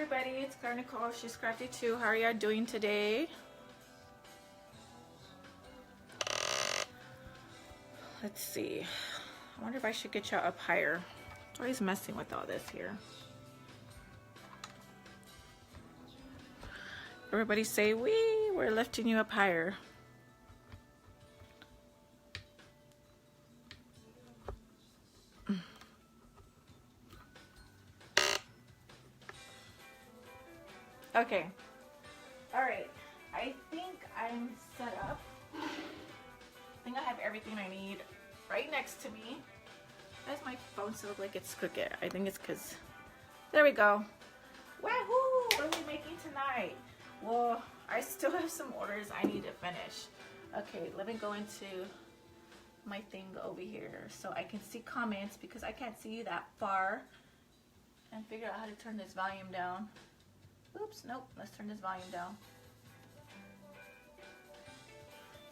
everybody, it's Claire Nicole. She's crafty too. How are y'all doing today? Let's see. I wonder if I should get y'all up higher. It's always messing with all this here. Everybody say, wee, we're lifting you up higher. Okay. All right. I think I'm set up. I think I have everything I need right next to me. Why does my phone still look like it's crooked? I think it's because... There we go. Wahoo! What are we making tonight? Well, I still have some orders I need to finish. Okay, let me go into my thing over here so I can see comments because I can't see you that far. And figure out how to turn this volume down. Oops, nope, let's turn this volume down.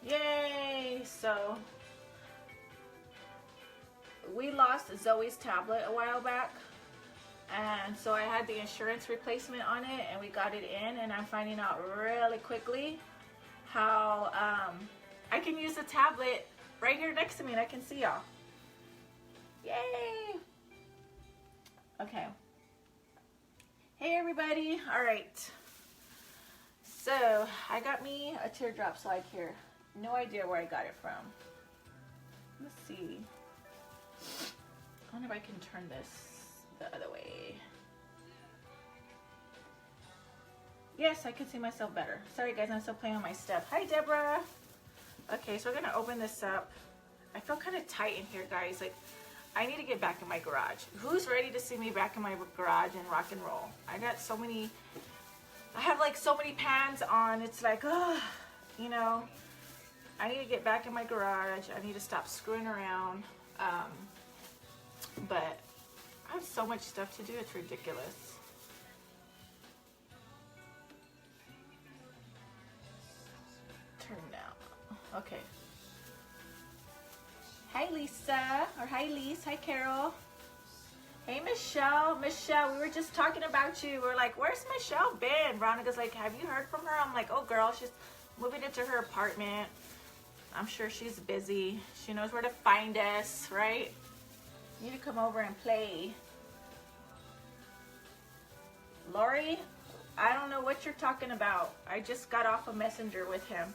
Yay! So, we lost Zoe's tablet a while back. And so I had the insurance replacement on it and we got it in, and I'm finding out really quickly how I can use the tablet right here next to me and I can see y'all. Yay! Okay. Hey everybody, all right. So I got me a teardrop slide here. No idea where I got it from. Let's see. I wonder if I can turn this the other way. Yes, I can see myself better. Sorry guys, I'm still playing on my step. Hi Deborah. Okay, so we're gonna open this up. I feel kind of tight in here, guys. Like, I need to get back in my garage. Who's ready to see me back in my garage and rock and roll? I got so many, I have like so many pans on. It's like, oh, you know, I need to get back in my garage. I need to stop screwing around. But I have so much stuff to do, it's ridiculous. Turn down. Okay. Hi Lisa, or hi Lise, hi Carol. Hey Michelle, Michelle, we were just talking about you. We're like, where's Michelle been? Veronica's like, have you heard from her? I'm like, oh girl, she's moving into her apartment. I'm sure she's busy. She knows where to find us, right? You need to come over and play. Lori, I don't know what you're talking about. I just got off a messenger with him.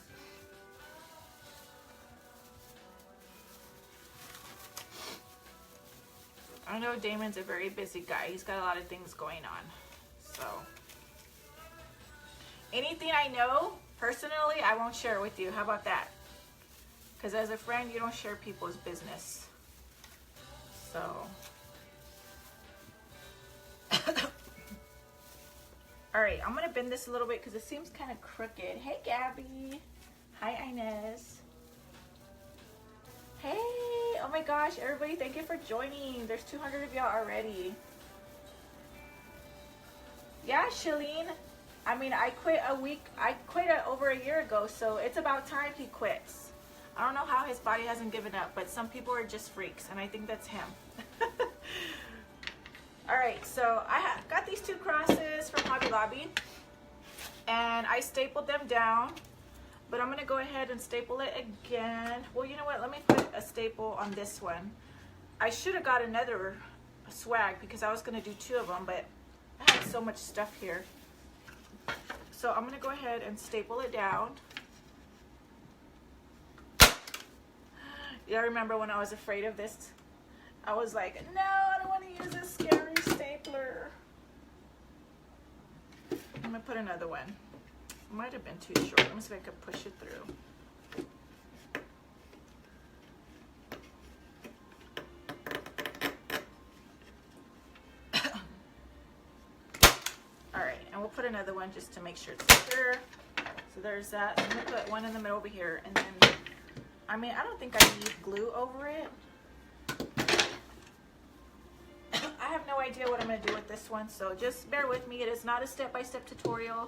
I know Damon's a very busy guy. He's got a lot of things going on. So, anything I know, personally, I won't share with you. How about that? Because as a friend, you don't share people's business. So, all right, I'm gonna bend this a little bit because it seems kind of crooked. Hey, Gabby. Hi, Inez. Hey, oh my gosh, everybody, thank you for joining. There's 200 of y'all already. Yeah, Shalene. I mean, I quit over a year ago, so it's about time he quits. I don't know how his body hasn't given up, but some people are just freaks, and I think that's him. All right, so I got these two crosses from Hobby Lobby, and I stapled them down, but I'm gonna go ahead and staple it again. Well, you know what? Let me put a staple on this one. I should have got another swag because I was gonna do two of them, but I have so much stuff here. So I'm gonna go ahead and staple it down. Yeah, I remember when I was afraid of this. I was like, no, I don't want to use this scary stapler. I'm gonna put another one. It might have been too short. Let me see if I can push it through. All right, and we'll put another one just to make sure it's secure. So there's that. I'm gonna put one in the middle over here, and then, I mean, I don't think I need glue over it. I have no idea what I'm going to do with this one, so just bear with me. It is not a step-by-step tutorial.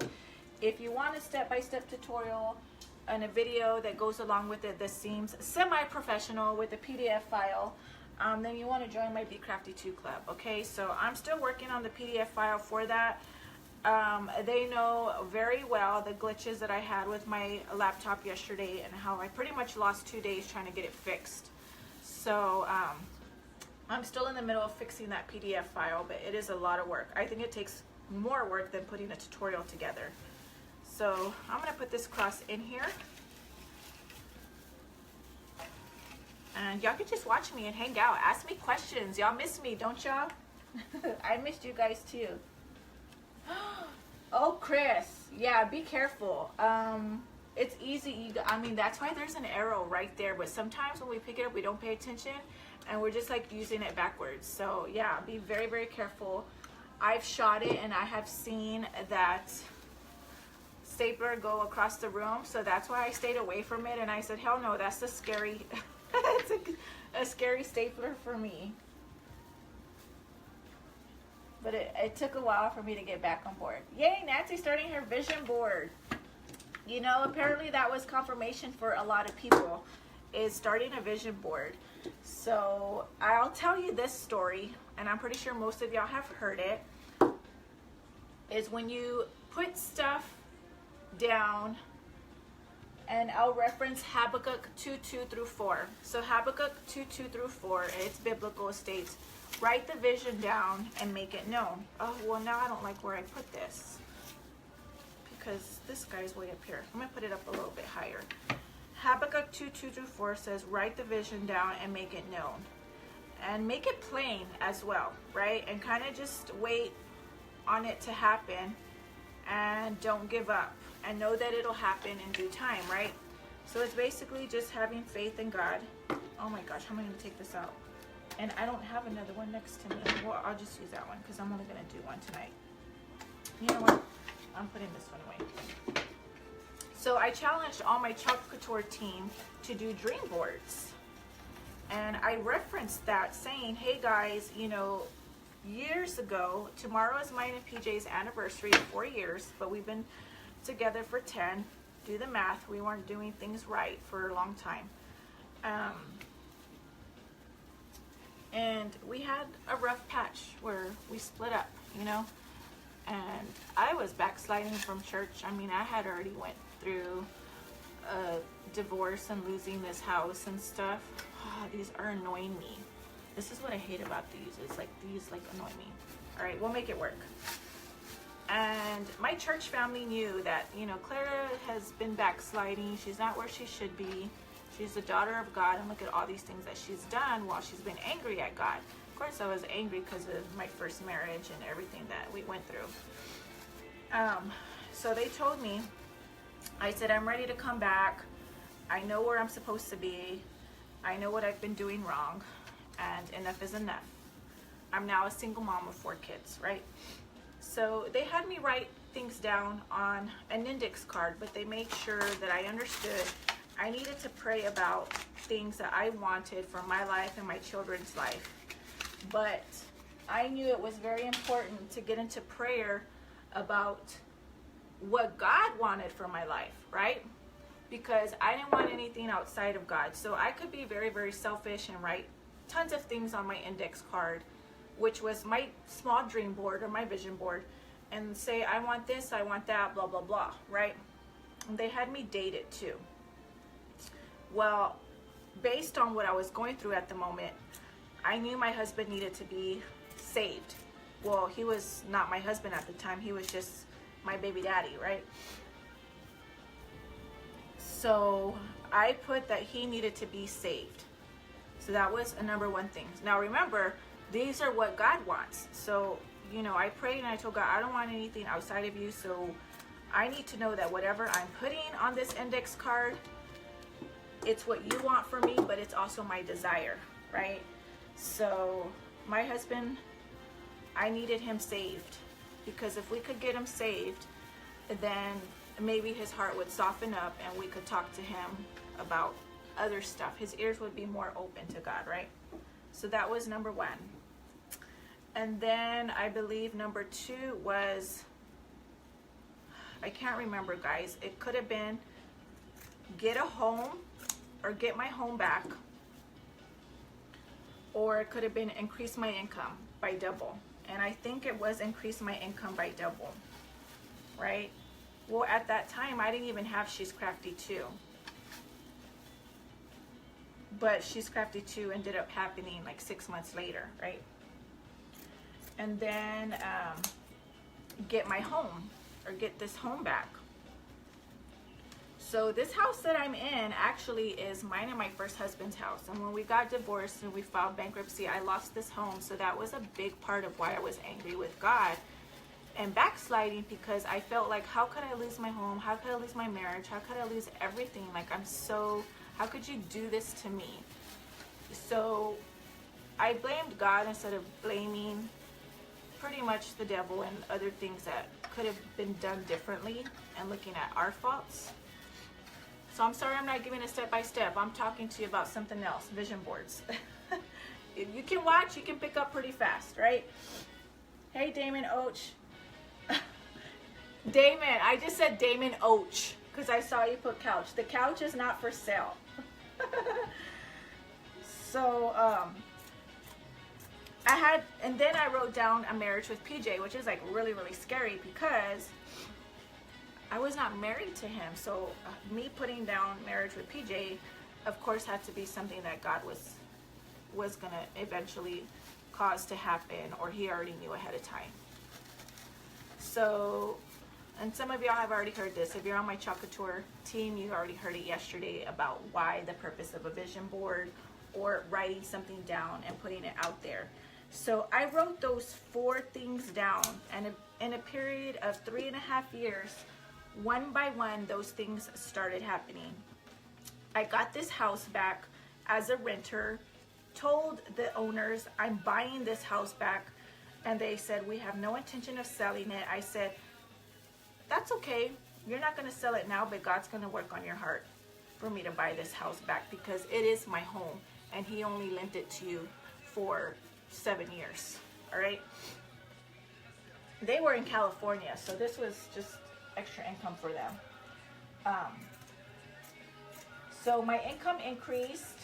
If you want a step-by-step tutorial and a video that goes along with it that seems semi-professional with a PDF file, then you want to join my Be Crafty 2 club, okay? So I'm still working on the PDF file for that. They know very well the glitches that I had with my laptop yesterday and how I pretty much lost 2 days trying to get it fixed. So I'm still in the middle of fixing that PDF file, but it is a lot of work. I think it takes more work than putting a tutorial together. So I'm going to put this cross in here. And y'all can just watch me and hang out. Ask me questions. Y'all miss me, don't y'all? I missed you guys too. Oh, Chris. Yeah, be careful. It's easy. I mean, that's why there's an arrow right there. But sometimes when we pick it up, we don't pay attention. And we're just like using it backwards. So yeah, be very, very careful. I've shot it and I have seen that stapler go across the room. So that's why I stayed away from it. And I said, hell no, that's the scary... it's a scary stapler for me. But it took a while for me to get back on board. Yay, Nancy starting her vision board. You know, apparently that was confirmation for a lot of people, is starting a vision board. So I'll tell you this story, and I'm pretty sure most of y'all have heard it, is when you put stuff down, and I'll reference Habakkuk 2:2-4. So Habakkuk 2:2-4, it's biblical, states, write the vision down and make it known. Oh, well, now I don't like where I put this, because this guy's way up here. I'm going to put it up a little bit higher. Habakkuk 2:2-4 says, write the vision down and make it known. And make it plain as well, right? And kind of just wait on it to happen, and don't give up. And know that it'll happen in due time, right? So it's basically just having faith in God. Oh my gosh, how am I going to take this out? And I don't have another one next to me. Well, I'll just use that one because I'm only going to do one tonight. You know what? I'm putting this one away. So I challenged all my Chalk Couture team to do dream boards. And I referenced that saying, hey guys, you know, years ago, tomorrow is mine and PJ's anniversary, 4 years, but we've been together for 10. Do the math. We weren't doing things right for a long time. And we had a rough patch where we split up, you know, and I was backsliding from church. I mean, I had already went through a divorce and losing this house and stuff. Oh, these are annoying me. This is what I hate about these. It's like these like annoy me. All right, we'll make it work. And my church family knew that, you know, Clara has been backsliding. She's not where she should be. She's the daughter of God, and look at all these things that she's done while she's been angry at God. Of course, I was angry because of my first marriage and everything that we went through. So they told me, I said, I'm ready to come back. I know where I'm supposed to be. I know what I've been doing wrong, and enough is enough. I'm now a single mom of 4 kids, right? So they had me write things down on an index card, but they made sure that I understood I needed to pray about things that I wanted for my life and my children's life. But I knew it was very important to get into prayer about what God wanted for my life, right? Because I didn't want anything outside of God. So I could be very, very selfish and write tons of things on my index card, which was my small dream board or my vision board, and say, I want this, I want that, blah, blah, blah, right? And they had me date it too. Well, based on what I was going through at the moment, I knew my husband needed to be saved. Well, he was not my husband at the time. He was just my baby daddy, right? So I put that he needed to be saved. So that was a number one thing. Now remember, these are what God wants. So, you know, I prayed and I told God, I don't want anything outside of you. So I need to know that whatever I'm putting on this index card, it's what you want for me, but it's also my desire, right? So my husband, I needed him saved, because if we could get him saved, then maybe his heart would soften up and we could talk to him about other stuff. His ears would be more open to God, right? So that was number one. And then I believe number 2 was, I can't remember, guys. It could have been get a home or get my home back, or it could have been increase my income by double. And I think it was increase my income by double. right? Well, at that time, I didn't even have She's Crafty 2. But She's Crafty 2 ended up happening like 6 months later, right? And then get my home, or get this home back. So this house that I'm in actually is mine and my first husband's house. And when we got divorced and we filed bankruptcy, I lost this home. So that was a big part of why I was angry with God and backsliding, because I felt like, how could I lose my home? How could I lose my marriage? How could I lose everything? Like, how could you do this to me? So I blamed God instead of blaming pretty much the devil and other things that could have been done differently, and looking at our faults. So I'm sorry I'm not giving a step-by-step. I'm talking to you about something else, vision boards. If you can watch, you can pick up pretty fast, right? Hey, Damon Oach. Damon, I just said Damon Oach because I saw you put couch. The couch is not for sale. So, and then I wrote down a marriage with PJ, which is like really, really scary because I was not married to him. So me putting down marriage with PJ, of course, had to be something that God was going to eventually cause to happen, or he already knew ahead of time. So, and some of y'all have already heard this. If you're on my Chakator team, you already heard it yesterday about why the purpose of a vision board, or writing something down and putting it out there. So I wrote those 4 things down, and in a period of 3.5 years, one by one, those things started happening. I got this house back as a renter, told the owners I'm buying this house back, and they said, we have no intention of selling it. I said, that's okay. You're not going to sell it now, but God's going to work on your heart for me to buy this house back, because it is my home, and he only lent it to you for 7 years. All right. They were in California, so this was just extra income for them. So my income increased.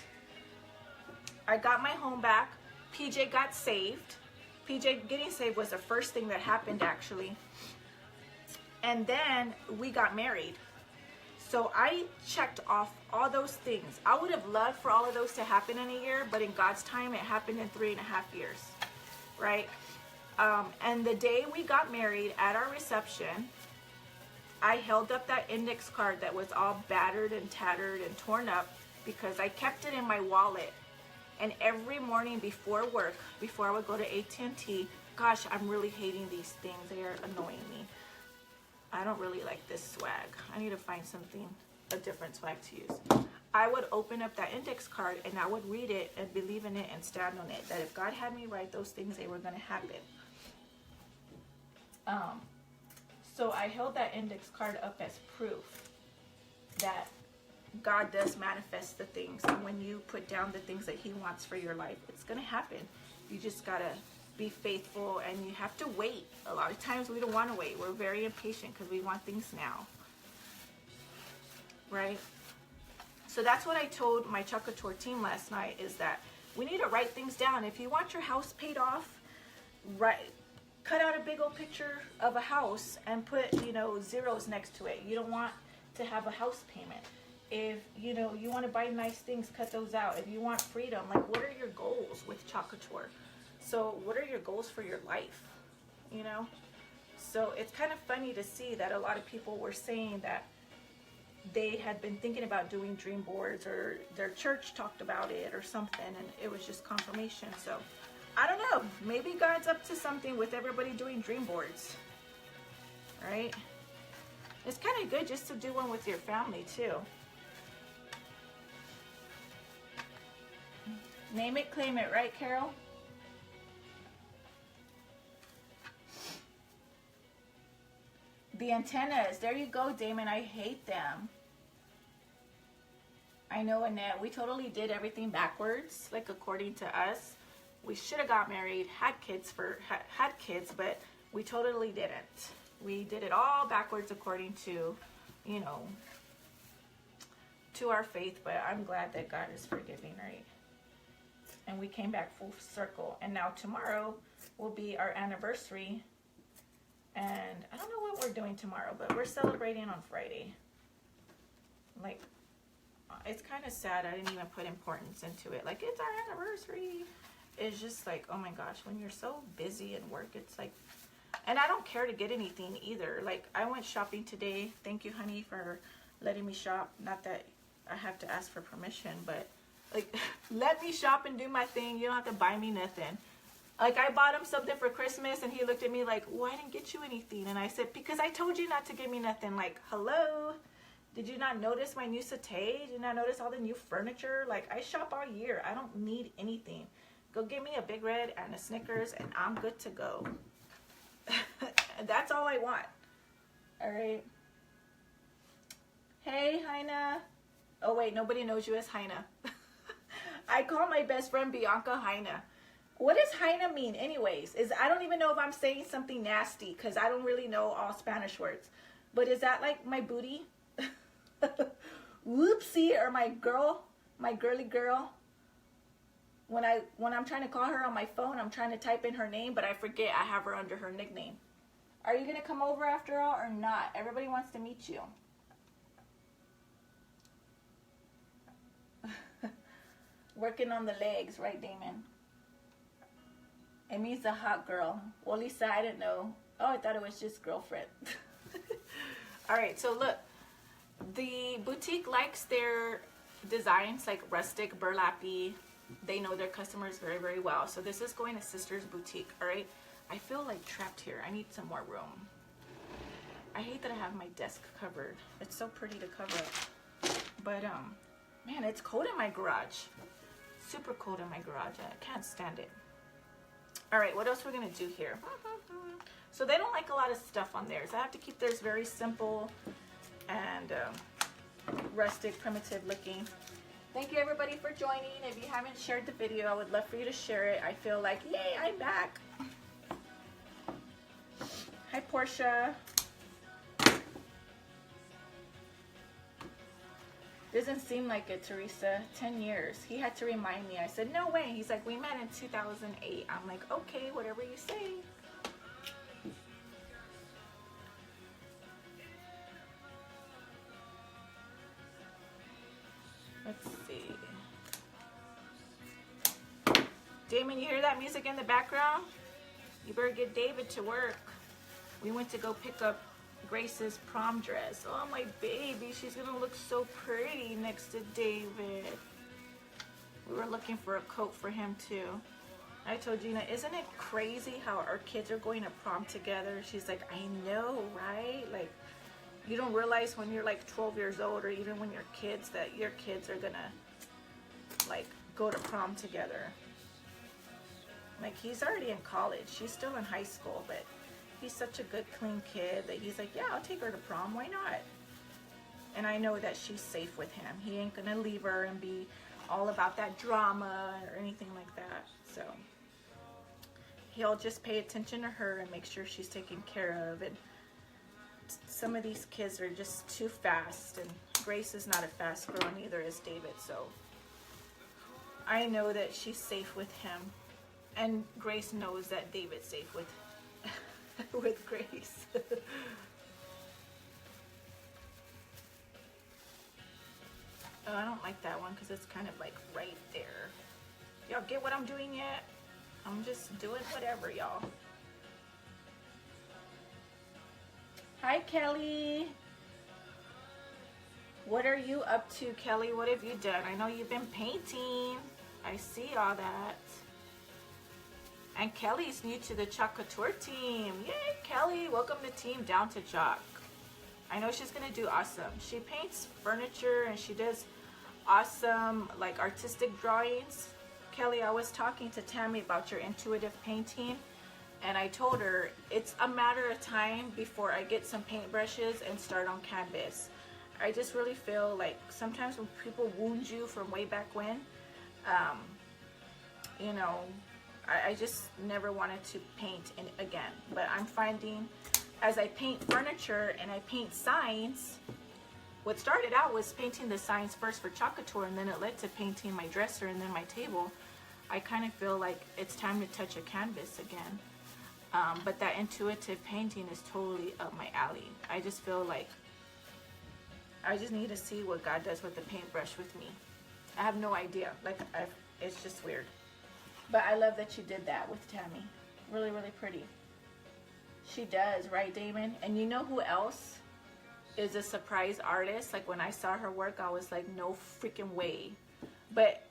I got my home back. PJ got saved. PJ getting saved was the first thing that happened, actually. And then we got married. So I checked off all those things. I would have loved for all of those to happen in a year, but in God's time, it happened in 3.5 years, right? And the day we got married at our reception, I held up that index card that was all battered and tattered and torn up, because I kept it in my wallet. And every morning before work, before I would go to AT&T, gosh, I'm really hating these things. They are annoying me. I don't really like this swag. I need to find something, a different swag to use. I would open up that index card and I would read it and believe in it and stand on it, that if God had me write those things, they were going to happen. So I held that index card up as proof that God does manifest the things. And when you put down the things that he wants for your life, it's going to happen. You just got to be faithful, and you have to wait. A lot of times we don't want to wait. We're very impatient because we want things now. Right? So that's what I told my Chakator team last night, is that we need to write things down. If you want your house paid off, cut out a big old picture of a house and put, zeros next to it. You don't want to have a house payment. If, you want to buy nice things, cut those out. If you want freedom, like, what are your goals with Chakator? So what are your goals for your life? So it's kind of funny to see that a lot of people were saying that they had been thinking about doing dream boards, or their church talked about it or something, and it was just confirmation. So I don't know, maybe God's up to something with everybody doing dream boards, right? It's kind of good just to do one with your family too. Name it, claim it, right, Carol? The antennas, there you go, Damon. I hate them. I know, Annette, we totally did everything backwards, like according to us. We should have got married, had kids, but we totally didn't. We did it all backwards according to, to our faith, but I'm glad that God is forgiving, right? And we came back full circle. And now tomorrow will be our anniversary And I don't know what we're doing tomorrow, but we're celebrating on Friday. Like, it's kind of sad I didn't even put importance into it. Like, it's our anniversary. It's just like, oh my gosh, when you're so busy at work, it's like, and I don't care to get anything either. Like, I went shopping today. Thank you, honey, for letting me shop. Not that I have to ask for permission, but like, let me shop and do my thing. You don't have to buy me nothing. Like, I bought him something for Christmas, and he looked at me like, well, I didn't get you anything. And I said, because I told you not to give me nothing. Like, hello? Did you not notice my new settee? Did you not notice all the new furniture? Like, I shop all year. I don't need anything. Go get me a Big Red and a Snickers, and I'm good to go. That's all I want. All right. Hey, Heina. Oh, wait, nobody knows you as Heina. I call my best friend Bianca Heina. What does Heina mean anyways? I don't even know if I'm saying something nasty because I don't really know all Spanish words. But is that like my booty? Whoopsie, or my girl, my girly girl. When I'm trying to call her on my phone, I'm trying to type in her name, but I forget I have her under her nickname. Are you going to come over after all or not? Everybody wants to meet you. Working on the legs, right, Damon? It means a hot girl. Well, Lisa, I didn't know. Oh, I thought it was just girlfriend. All right, so look. The boutique likes their designs, like rustic, burlappy. They know their customers very, very well. So this is going to Sister's Boutique, all right? I feel like trapped here. I need some more room. I hate that I have my desk covered. It's so pretty to cover up. But, man, it's cold in my garage. Super cold in my garage. I can't stand it. All right, what else we're going to do here? So they don't like a lot of stuff on theirs. I have to keep theirs very simple and rustic, primitive looking. Thank you everybody for joining. If you haven't shared the video, I would love for you to share it. I feel like, yay, I'm back. Hi, Portia. Doesn't seem like it, Teresa. 10 years. He had to remind me. I said, no way. He's like, we met in 2008. I'm like, okay, whatever you say. Let's see. Damon, you hear that music in the background? You better get David to work. We went to go pick up Grace's prom dress. Oh, my baby. She's going to look so pretty next to David. We were looking for a coat for him, too. I told Gina, isn't it crazy how our kids are going to prom together? She's like, I know, right? Like, you don't realize when you're like 12 years old or even when you're kids that your kids are going to, like, go to prom together. Like, he's already in college. She's still in high school, but he's such a good, clean kid that he's like, yeah, I'll take her to prom. Why not? And I know that she's safe with him. He ain't going to leave her and be all about that drama or anything like that. So he'll just pay attention to her and make sure she's taken care of. And some of these kids are just too fast. And Grace is not a fast girl, and neither is David. So I know that she's safe with him. And Grace knows that David's safe with with Grace. Oh, I don't like that one because it's kind of like right there. Y'all get what I'm doing yet? I'm just doing whatever, y'all. Hi, Kelly. What are you up to, Kelly? What have you done? I know you've been painting. I see all that. And Kelly's new to the Chalk Couture team. Yay, Kelly. Welcome to Team Down to Chalk. I know she's going to do awesome. She paints furniture and she does awesome, like, artistic drawings. Kelly, I was talking to Tammy about your intuitive painting, and I told her it's a matter of time before I get some paintbrushes and start on canvas. I just really feel like sometimes when people wound you from way back when, you know, I just never wanted to paint again. But I'm finding as I paint furniture and I paint signs, what started out was painting the signs first for Chalk Couture, and then it led to painting my dresser and then my table. I kind of feel like it's time to touch a canvas again. But that intuitive painting is totally up my alley. I just feel like I just need to see what God does with the paintbrush with me. I have no idea. Like, it's just weird. But I love that you did that with Tammy. Really, really pretty. She does, right, Damon? And you know who else is a surprise artist? Like, when I saw her work, I was like, no freaking way. But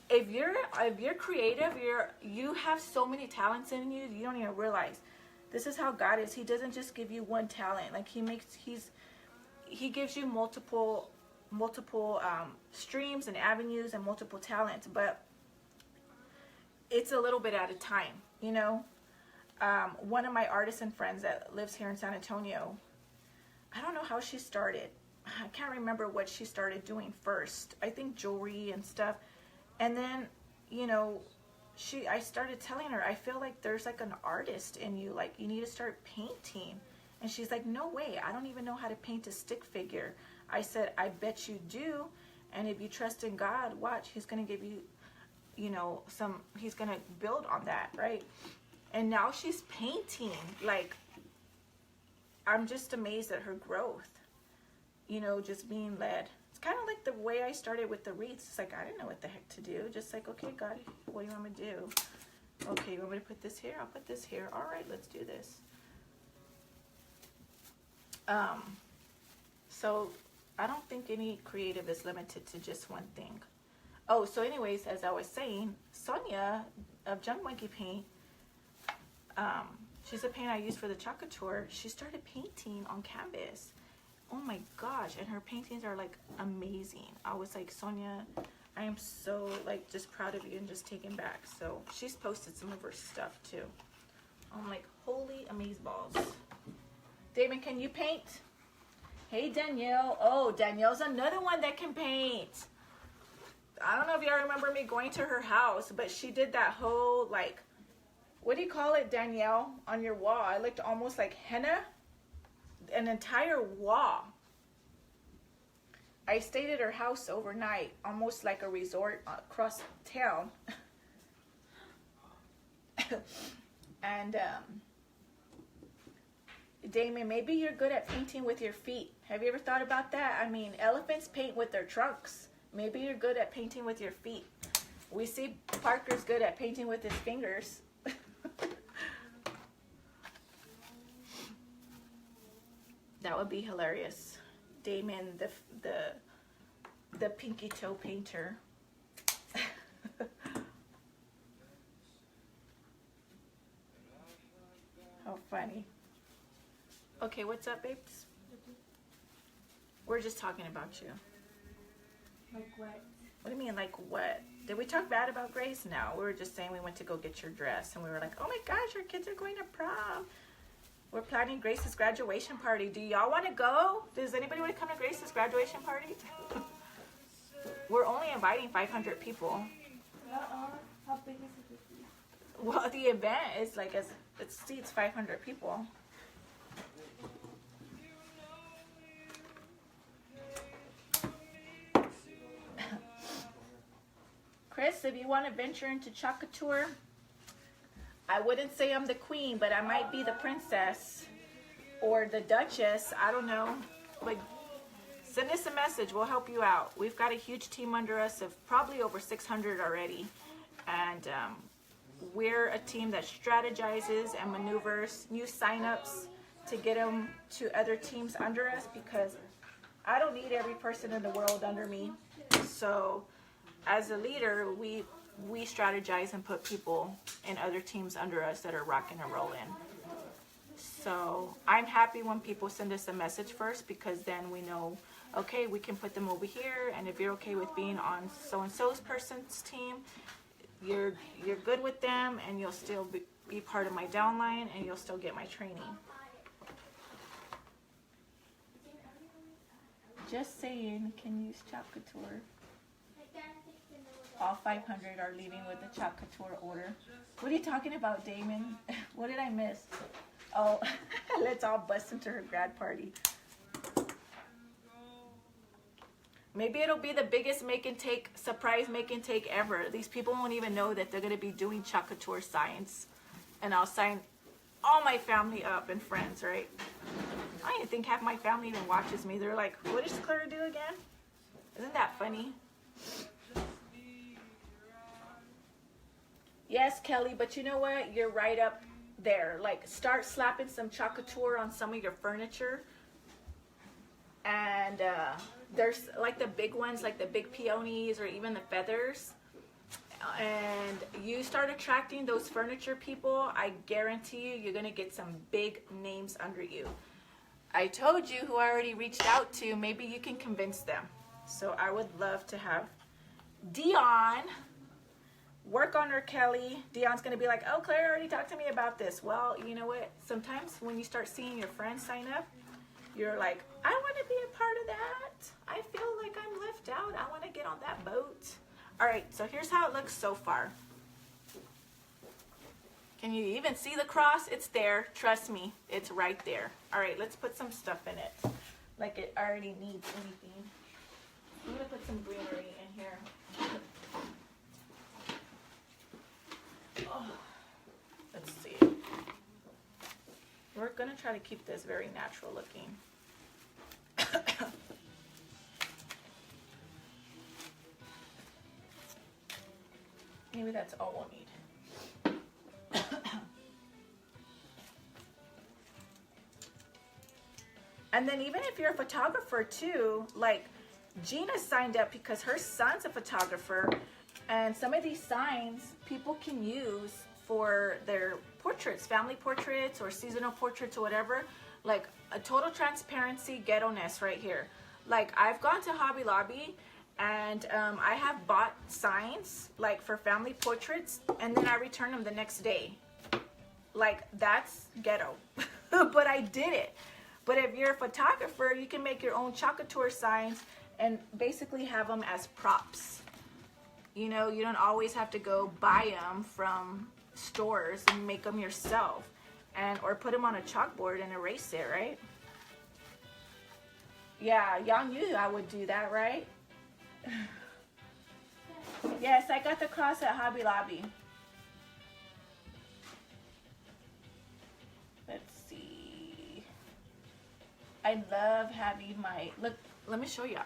if you're creative, you have so many talents in you, you don't even realize. This is how God is. He doesn't just give you one talent. Like, he gives you multiple streams and avenues and multiple talents, but it's a little bit at a time, you know. One of my artisan friends that lives here in San Antonio, I don't know how she started. I can't remember what she started doing first. I think jewelry and stuff. And then, you know, I started telling her, I feel like there's like an artist in you. Like, you need to start painting. And she's like, no way. I don't even know how to paint a stick figure. I said, I bet you do. And if you trust in God, watch, he's going to give you, you know, he's going to build on that, right? And now she's painting. Like, I'm just amazed at her growth, you know, just being led. It's kind of like the way I started with the wreaths. It's like, I didn't know what the heck to do. Just like, okay, God, what do you want me to do? Okay, you want me to put this here? I'll put this here. All right, let's do this. So I don't think any creative is limited to just one thing. Oh, so anyways, as I was saying, Sonia of Junk Monkey Paint, she's a paint I use for the chocolate tour. She started painting on canvas. Oh my gosh, and her paintings are like amazing. I was like, Sonia, I am so like just proud of you and just taken back. So she's posted some of her stuff too. I'm like, holy amazeballs. Damon, can you paint? Hey, Danielle. Oh, Danielle's another one that can paint. I don't know if y'all remember me going to her house, but she did that whole, like, what do you call it, Danielle, on your wall? It looked almost like henna. An entire wall. I stayed at her house overnight, almost like a resort across town. And, Damon, maybe you're good at painting with your feet. Have you ever thought about that? I mean, elephants paint with their trunks. Maybe you're good at painting with your feet. We see Parker's good at painting with his fingers. That would be hilarious. Damon, the pinky toe painter. How funny. Okay, what's up, babes? We're just talking about you. Like what? What do you mean, like what? Did we talk bad about Grace? No, we were just saying we went to go get your dress, and we were like, oh my gosh, our kids are going to prom. We're planning Grace's graduation party. Do y'all want to go? Does anybody want to come to Grace's graduation party? We're only inviting 500 people. How big is it? Well, the event is like, it seats 500 people. Chris, if you want to venture into chocolate tour, I wouldn't say I'm the queen, but I might be the princess or the duchess. I don't know. Like, send us a message. We'll help you out. We've got a huge team under us of probably over 600 already. And we're a team that strategizes and maneuvers new signups to get them to other teams under us, because I don't need every person in the world under me. So as a leader, we strategize and put people in other teams under us that are rocking and rolling. So I'm happy when people send us a message first, because then we know, okay, we can put them over here, and if you're okay with being on so-and-so's person's team, you're good with them, and you'll still be part of my downline, and you'll still get my training. Just saying, can use chocolate tour. All 500 are leaving with the chocolate tour order. What are you talking about, Damon? What did I miss? Oh, let's all bust into her grad party. Maybe it'll be the biggest surprise make and take ever. These people won't even know that they're going to be doing chocolate tour signs. And I'll sign all my family up and friends, right? I don't even think half my family even watches me. They're like, what does Claire do again? Isn't that funny? Yes, Kelly, but you know what? You're right up there. Like, start slapping some chocolate on some of your furniture. And there's like the big ones, like the big peonies or even the feathers. And you start attracting those furniture people, I guarantee you, you're going to get some big names under you. I told you who I already reached out to. Maybe you can convince them. So I would love to have Dion work on her, Kelly. Dion's going to be like, oh, Claire already talked to me about this. Well, you know what? Sometimes when you start seeing your friends sign up, you're like, I want to be a part of that. I feel like I'm left out. I want to get on that boat. All right, so here's how it looks so far. Can you even see the cross? It's there. Trust me, it's right there. All right, let's put some stuff in it. Like it already needs anything. I'm gonna put some greenery in here. Oh, let's see. We're gonna try to keep this very natural looking. Maybe that's all we'll need. And then even if you're a photographer too, like Gina signed up because her son's a photographer, and some of these signs people can use for their portraits, family portraits or seasonal portraits or whatever. Like a total transparency ghetto-ness right here. Like I've gone to Hobby Lobby and I have bought signs like for family portraits and then I return them the next day. Like that's ghetto, but I did it. But if you're a photographer, you can make your own chocolate signs and basically have them as props. You know, you don't always have to go buy them from stores and make them yourself, and or put them on a chalkboard and erase it, right? Yeah, y'all knew I would do that, right? Yes, I got the cross at Hobby Lobby. Let's see. I love having my, look, let me show y'all.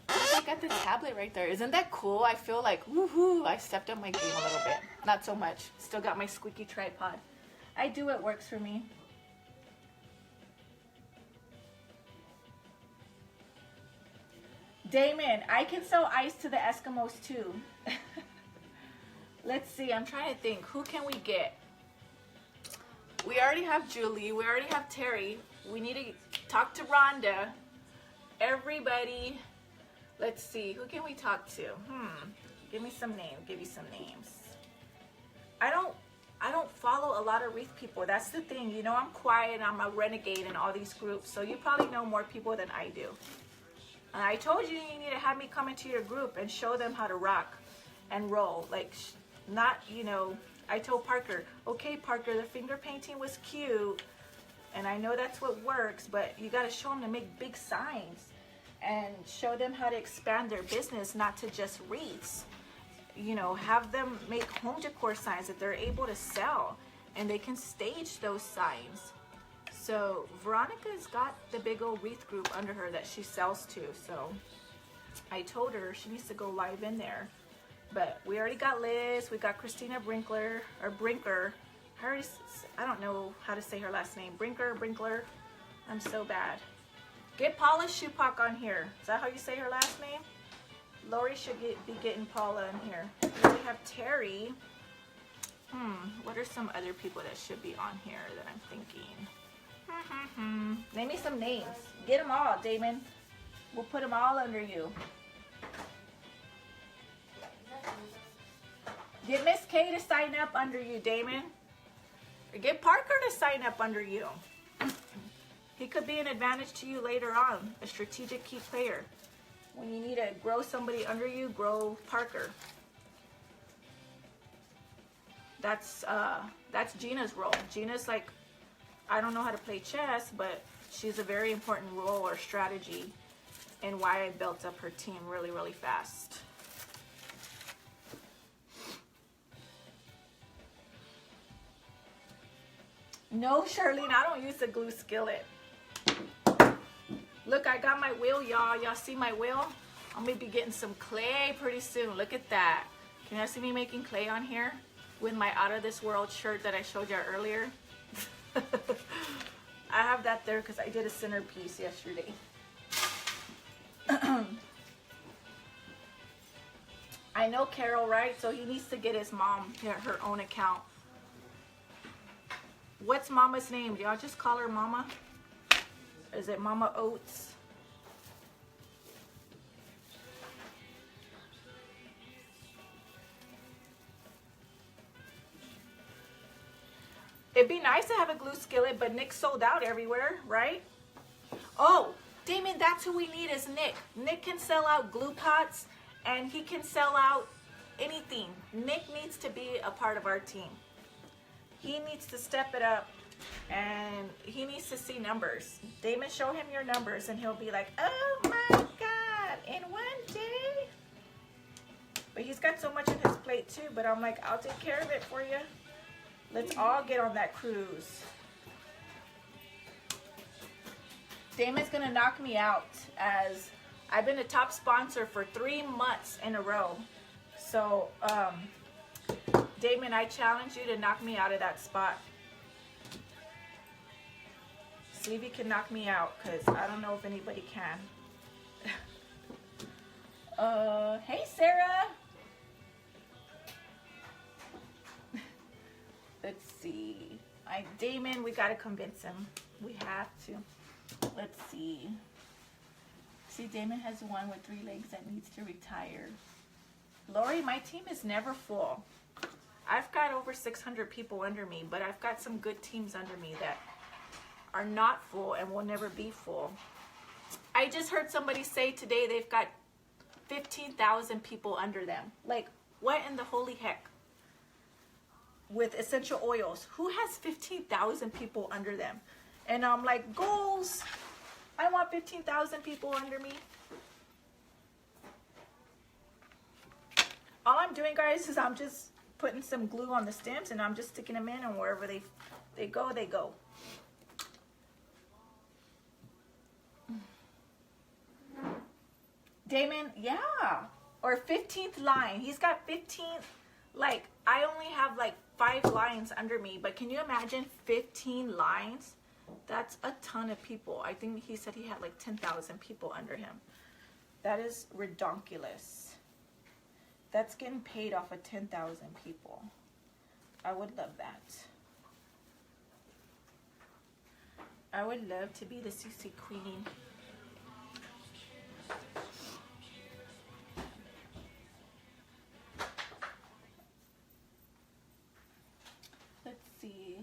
I got the tablet right there. Isn't that cool? I feel like, woohoo, I stepped up my game a little bit. Not so much. Still got my squeaky tripod. I do what works for me. Damon, I can sell ice to the Eskimos too. Let's see, I'm trying to think. Who can we get? We already have Julie. We already have Terry. We need to talk to Rhonda. Everybody. Let's see. Who can we talk to? Give me some names. Give you some names. I don't follow a lot of wreath people. That's the thing. You know, I'm quiet. I'm a renegade in all these groups. So you probably know more people than I do. And I told you you need to have me come into your group and show them how to rock and roll. Like, not, you know, I told Parker, okay, Parker, the finger painting was cute. And I know that's what works, but you got to show them to make big signs and show them how to expand their business, not to just wreaths. You know, have them make home decor signs that they're able to sell and they can stage those signs. So Veronica's got the big old wreath group under her that she sells to. So I told her she needs to go live in there. But we already got Liz. We got Christina Brinker. I don't know how to say her last name. Brinkler. I'm so bad. Get Paula Shupak on here. Is that how you say her last name? Lori should be getting Paula in here. Then we have Terry. What are some other people that should be on here that I'm thinking? Name me some names. Get them all, Damon. We'll put them all under you. Get Miss K to sign up under you, Damon. Or get Parker to sign up under you. He could be an advantage to you later on. A strategic key player. When you need to grow somebody under you, grow Parker. That's Gina's role. Gina's like, I don't know how to play chess, but she's a very important role or strategy in why I built up her team really, really fast. No, Charlene, I don't use the glue skillet. Look, I got my wheel, y'all. Y'all see my wheel? I'm gonna be getting some clay pretty soon. Look at that. Can y'all see me making clay on here with my Out of This World shirt that I showed you earlier? I have that there because I did a centerpiece yesterday. I know Carol, right? So he needs to get his mom her own account. What's Mama's name? Do y'all just call her Mama? Is it Mama Oats? It'd be nice to have a glue skillet, but Nick sold out everywhere, right? Oh, Damon, that's who we need is Nick. Nick can sell out glue pots and he can sell out anything. Nick needs to be a part of our team. He needs to step it up and he needs to see numbers. Damon, show him your numbers and he'll be like, oh my God, in one day? But he's got so much on his plate too, but I'm like, I'll take care of it for you. Let's all get on that cruise. Damon's gonna knock me out as I've been a top sponsor for 3 months in a row. So, Damon, I challenge you to knock me out of that spot. See if you can knock me out, because I don't know if anybody can. Hey, Sarah. Let's see. Damon, we gotta convince him. We have to. Let's see. See, Damon has one with 3 legs that needs to retire. Lori, my team is never full. I've got over 600 people under me, but I've got some good teams under me that are not full and will never be full. I just heard somebody say today they've got 15,000 people under them. Like, what in the holy heck? With essential oils, who has 15,000 people under them? And I'm like, goals. I want 15,000 people under me. All I'm doing, guys, is I'm just putting some glue on the stems and I'm just sticking them in, and wherever they go, they go. Damon, yeah. Or 15th line. He's got 15, like, I only have like 5 lines under me, but can you imagine 15 lines? That's a ton of people. I think he said he had like 10,000 people under him. That is redonkulous. That's getting paid off of 10,000 people. I would love that. I would love to be the CC queen. Let's see.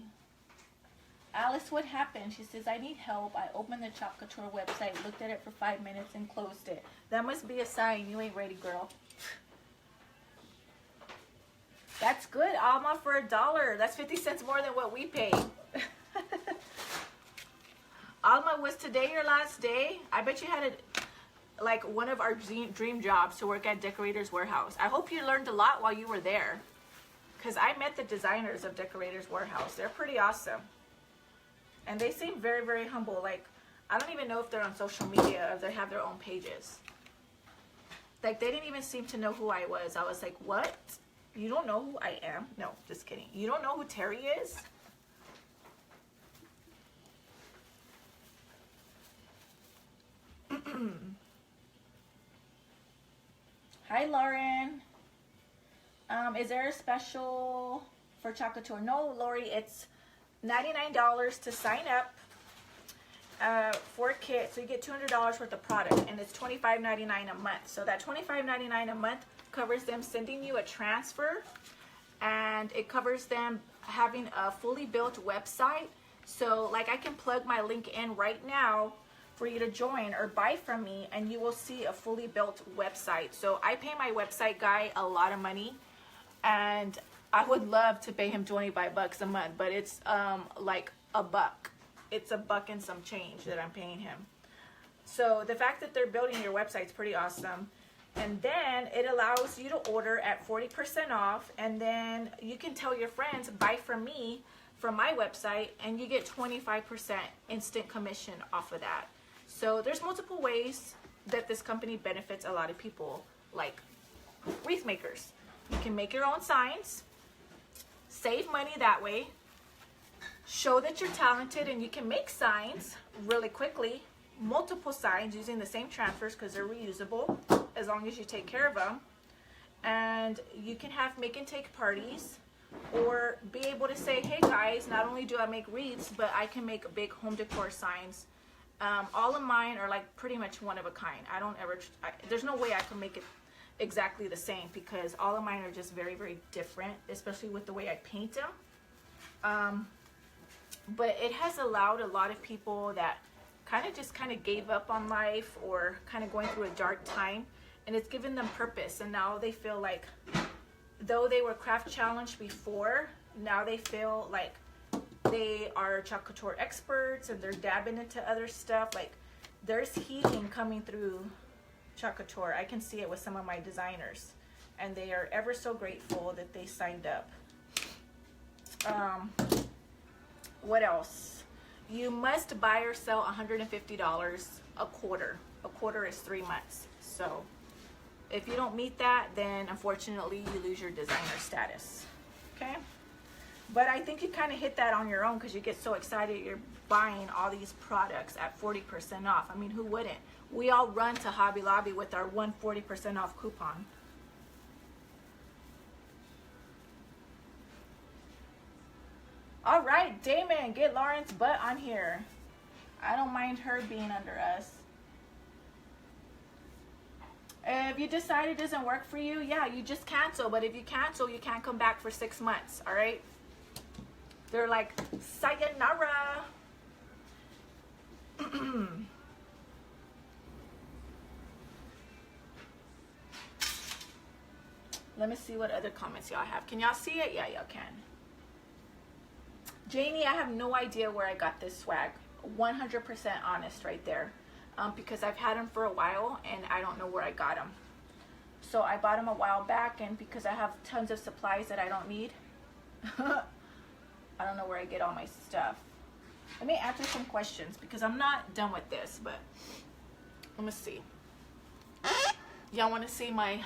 Alice, what happened? She says, I need help. I opened the Chop Couture website, looked at it for 5 minutes and closed it. That must be a sign you ain't ready, girl. That's good, Alma, for $1. That's 50 cents more than what we pay. Alma, was today your last day? I bet you had like one of our dream jobs to work at Decorators Warehouse. I hope you learned a lot while you were there, because I met the designers of Decorators Warehouse. They're pretty awesome. And they seem very, very humble. Like, I don't even know if they're on social media or if they have their own pages. Like, they didn't even seem to know who I was. I was like, what? You don't know who I am? No, just kidding. You don't know who Terry is? Hi, Lauren. Is there a special for Chop Couture? No, Lori, it's $99 to sign up for a kit. So you get $200 worth of product, and it's $25.99 a month. So that $25.99 a month covers them sending you a transfer, and it covers them having a fully built website. So like, I can plug my link in right now for you to join or buy from me, and you will see a fully built website. So I pay my website guy a lot of money, and I would love to pay him $25 a month, but it's like $1. It's $1 and some change that I'm paying him. So the fact that they're building your website is pretty awesome. And then it allows you to order at 40% off, and then you can tell your friends, buy from me from my website, and you get 25% instant commission off of that. So there's multiple ways that this company benefits a lot of people, like wreath makers. You can make your own signs, save money that way, show that you're talented and you can make signs really quickly, multiple signs using the same transfers because they're reusable as long as you take care of them. And you can have make and take parties, or be able to say, hey guys, not only do I make wreaths, but I can make big home decor signs. All of mine are like pretty much one of a kind. I don't ever, there's no way I can make it exactly the same because all of mine are just very, very different, especially with the way I paint them. But it has allowed a lot of people that kind of gave up on life or kind of going through a dark time, and it's given them purpose. And now they feel like, though they were craft challenged before, now they feel like they are Chalk Couture experts and they're dabbing into other stuff. Like, there's healing coming through Chalk Couture. I can see it with some of my designers, and they are ever so grateful that they signed up. What else? You must buy or sell $150 a quarter. A quarter is 3 months. So if you don't meet that, then unfortunately you lose your designer status. Okay? But I think you kind of hit that on your own because you get so excited you're buying all these products at 40% off. I mean, who wouldn't? We all run to Hobby Lobby with our 140% off coupon. All right, Damon, get Lauren's butt on here. I don't mind her being under us. If you decide it doesn't work for you, yeah, you just cancel. But if you cancel, you can't come back for 6 months, all right? They're like, sayonara. Let me see what other comments y'all have. Can y'all see it? Yeah, y'all can. Janie, I have no idea where I got this swag. 100% honest right there. Because I've had them for a while and I don't know where I got them. So I bought them a while back, and because I have tons of supplies that I don't need, I don't know where I get all my stuff. Let me answer some questions because I'm not done with this, but let me see. Y'all want to see my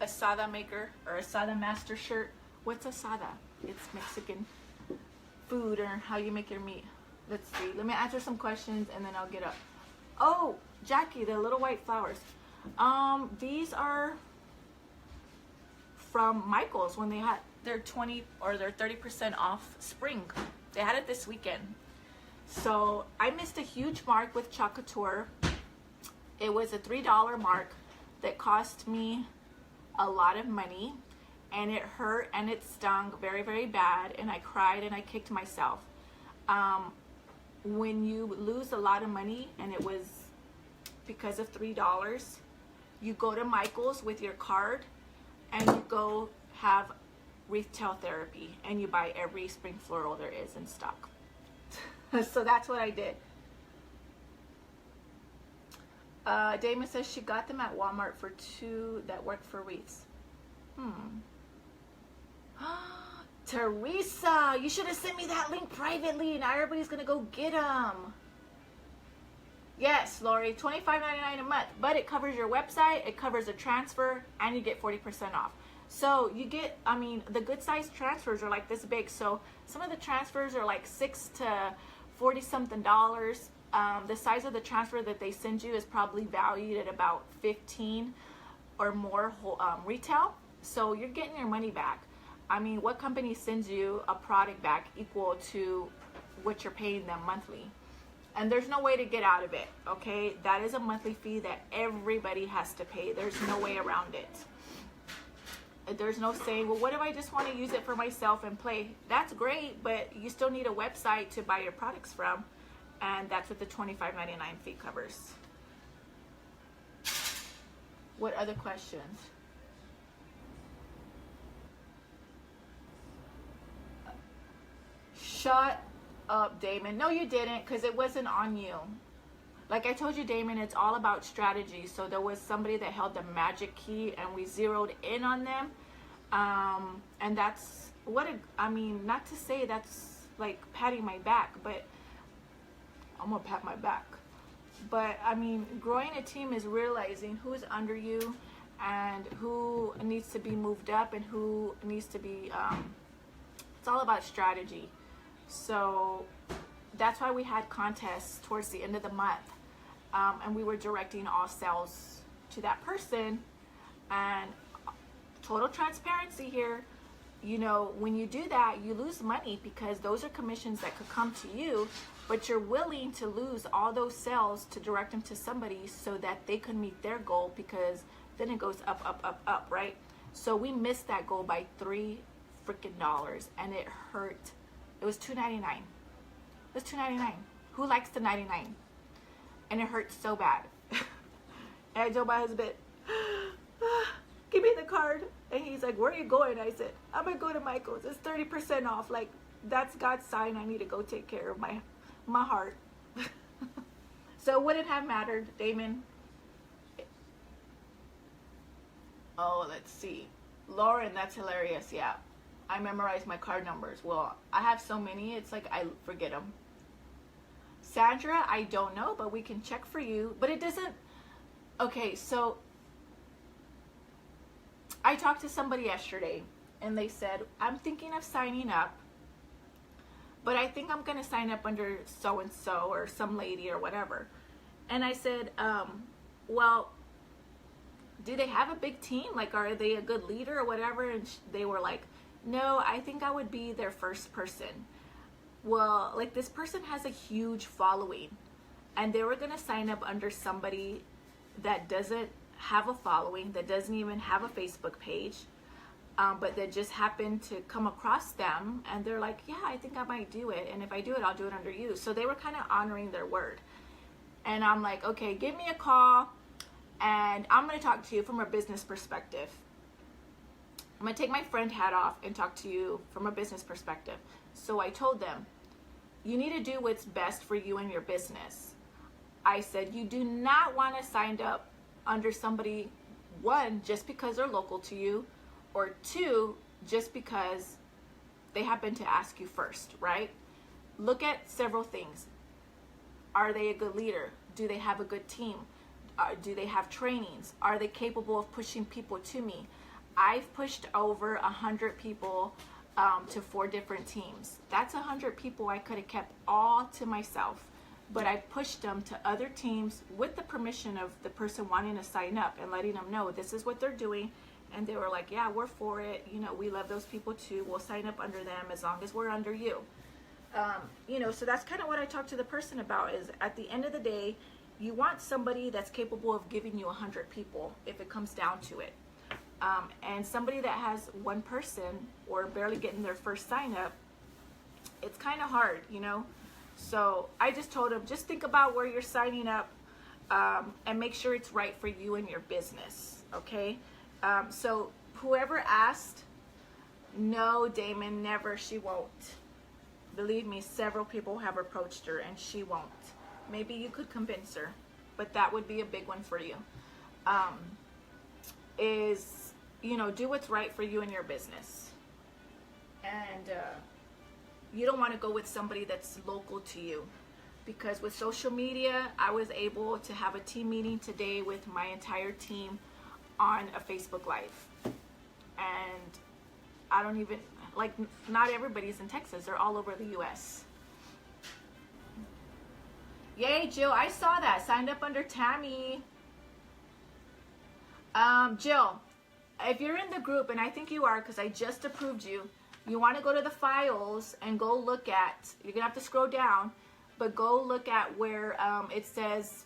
asada maker or asada master shirt? What's asada? It's Mexican food, or how you make your meat. Let's see. Let me answer some questions and then I'll get up. Oh, Jackie, the little white flowers. These are from Michael's when they had their 20 or their 30% off spring. They had it this weekend. So I missed a huge mark with Chalk Couture. It was a $3 mark that cost me a lot of money, and it hurt and it stung very, very bad, and I cried and I kicked myself. When you lose a lot of money and it was because of $3, you go to Michael's with your card and you go have retail therapy and you buy every spring floral there is in stock. So that's what I did. Damon says she got them at Walmart for $2 that work for wreaths. Teresa, you should have sent me that link privately. Now everybody's gonna go get them. Yes, Lori, $25.99 a month, but it covers your website, it covers a transfer, and you get 40% off. So you get, I mean, the good size transfers are like this big. So some of the transfers are like $6 to $40 something. The size of the transfer that they send you is probably valued at about 15 or more retail. So you're getting your money back. I mean, what company sends you a product back equal to what you're paying them monthly? And there's no way to get out of it, okay? That is a monthly fee that everybody has to pay. There's no way around it. There's no saying, well, what if I just want to use it for myself and play? That's great, but you still need a website to buy your products from, and that's what the $25.99 fee covers. What other questions? Shut up, Damon. No, you didn't, because it wasn't on you. Like I told you, Damon, it's all about strategy. So there was somebody that held the magic key and we zeroed in on them. And that's what, I mean, not to say that's like patting my back, but I'm gonna pat my back. But I mean, growing a team is realizing who's under you and who needs to be moved up and who needs to be, it's all about strategy. So that's why we had contests towards the end of the month. And we were directing all sales to that person. And total transparency here, you know, when you do that, you lose money because those are commissions that could come to you, but you're willing to lose all those sales to direct them to somebody so that they can meet their goal, because then it goes up, up, up, up, right? So we missed that goal by $3 freaking, and it hurt. It was $2.99. It was $2.99. Who likes the 99? And it hurt so bad. And I told my husband, give me the card. And he's like, where are you going? I said, I'm gonna go to Michael's. It's 30% off. Like, that's God's sign. I need to go take care of my heart. So would it have mattered, Damon? Oh, let's see. Lauren, that's hilarious. Yeah, I memorized my card numbers. Well, I have so many, it's like I forget them. Sandra, I don't know, but we can check for you. But it doesn't. Okay, so I talked to somebody yesterday, and they said, I'm thinking of signing up, but I think I'm going to sign up under so-and-so or some lady or whatever. And I said, well, do they have a big team? Like, are they a good leader or whatever? And they were like, no, I think I would be their first person. Well, like, this person has a huge following, and they were going to sign up under somebody that doesn't have a following, that doesn't even have a Facebook page, but that just happened to come across them, and they're like, yeah, I think I might do it, and if I do it, I'll do it under you. So they were kind of honoring their word. And I'm like, okay, give me a call, and I'm going to talk to you from a business perspective. I'm going to take my friend hat off and talk to you from a business perspective. So I told them, you need to do what's best for you and your business. I said, you do not want to sign up under somebody, one, just because they're local to you, or two, just because they happen to ask you first, right? Look at several things. Are they a good leader? Do they have a good team? Do they have trainings? Are they capable of pushing people to me? I've pushed over 100 people to 4 different teams. That's 100 people I could have kept all to myself, but I pushed them to other teams with the permission of the person wanting to sign up and letting them know this is what they're doing. And they were like, yeah, we're for it. You know, we love those people too. We'll sign up under them as long as we're under you. You know, so that's kind of what I talked to the person about, is at the end of the day, you want somebody that's capable of giving you 100 people if it comes down to it. And somebody that has one person or barely getting their first sign up, it's kind of hard, you know? So I just told him, just think about where you're signing up, and make sure it's right for you and your business, okay? So whoever asked, no, Damon, never, she won't. Believe me, several people have approached her and she won't. Maybe you could convince her, but that would be a big one for you. Is, you know, do what's right for you and your business. And you don't want to go with somebody that's local to you, because with social media, I was able to have a team meeting today with my entire team on a Facebook Live. And I don't even, like, not everybody's in Texas. They're all over the US. Yay, Jill, I saw that. Signed up under Tammy. Jill, if you're in the group, and I think you are because I just approved you, you want to go to the files and go look at, you're going to have to scroll down, but go look at where it says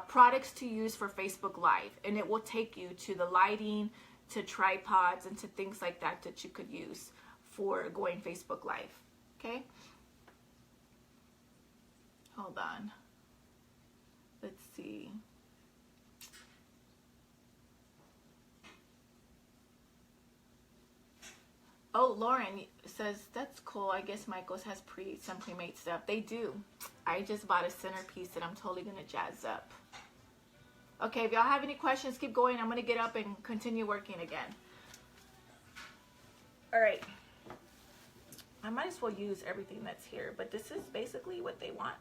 products to use for Facebook Live. And it will take you to the lighting, to tripods, and to things like that that you could use for going Facebook Live. Okay? Hold on. Let's see. Oh, Lauren says, that's cool. I guess Michael's has some pre-made stuff. They do. I just bought a centerpiece that I'm totally going to jazz up. Okay, if y'all have any questions, keep going. I'm going to get up and continue working again. All right. might as well use everything that's here, but this is basically what they want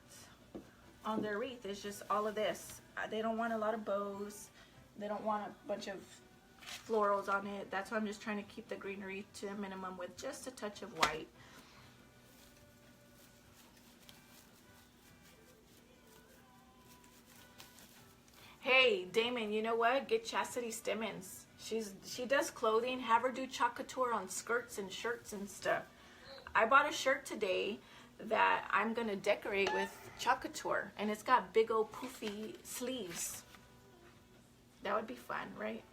on their wreath. It's just all of this. They don't want a lot of bows. They don't want a bunch of florals on it. That's why I'm just trying to keep the greenery to a minimum with just a touch of white. Hey, Damon, you know what? Get Chastity Stimmons. She does clothing. Have her do chalk couture on skirts and shirts and stuff. I bought a shirt today that I'm going to decorate with chalk couture. And it's got big old poofy sleeves. That would be fun, right?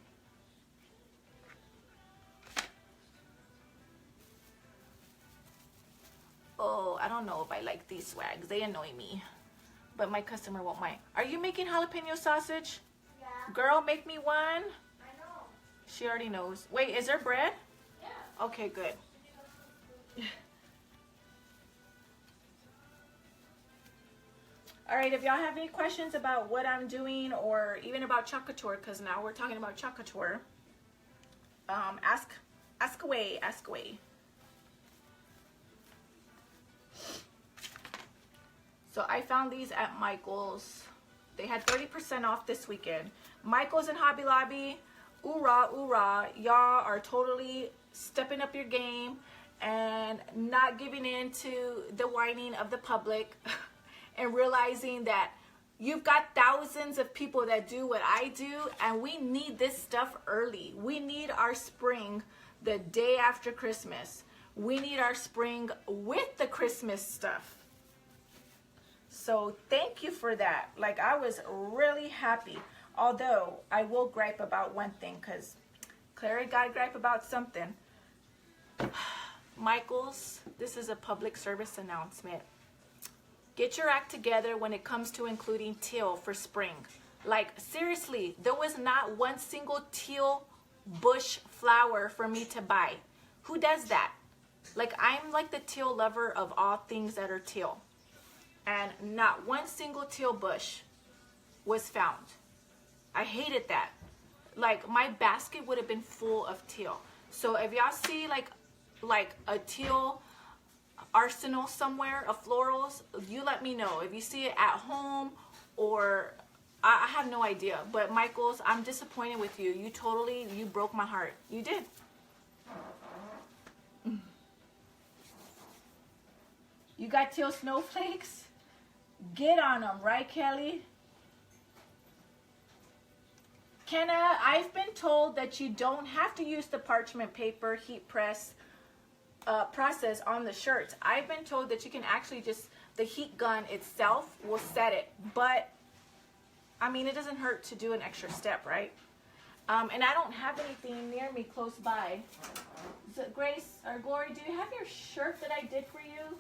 Oh, I don't know if I like these swags. They annoy me. But my customer won't mind. Are you making jalapeno sausage? Yeah. Girl, make me one. I know. She already knows. Wait, is there bread? Yeah. Okay, good. All right, if y'all have any questions about what I'm doing or even about chalk couture, because now we're talking about chalk couture, ask away, ask away. So I found these at Michael's. They had 30% off this weekend. Michael's and Hobby Lobby, oorah, oorah. Y'all are totally stepping up your game and not giving in to the whining of the public and realizing that you've got thousands of people that do what I do, and we need this stuff early. We need our spring the day after Christmas. We need our spring with the Christmas stuff. So thank you for that. Like, I was really happy. Although I will gripe about one thing, because Clara got to gripe about something. Michael's, this is a public service announcement. Get your act together when it comes to including teal for spring. Like, seriously, there was not one single teal bush flower for me to buy. Who does that? Like, I'm like the teal lover of all things that are teal. And not one single teal bush was found. I hated that. Like, my basket would have been full of teal. So if y'all see like a teal arsenal somewhere of florals, you let me know. If you see it at home, or I have no idea. But Michael's, I'm disappointed with you. You broke my heart. You did. You got teal snowflakes? Get on them, right, Kelly? Kenna, I've been told that you don't have to use the parchment paper heat press process on the shirts. I've been told that you can actually just, the heat gun itself will set it. But, I mean, it doesn't hurt to do an extra step, right? And I don't have anything near me close by. So Grace, or Glory, do you have your shirt that I did for you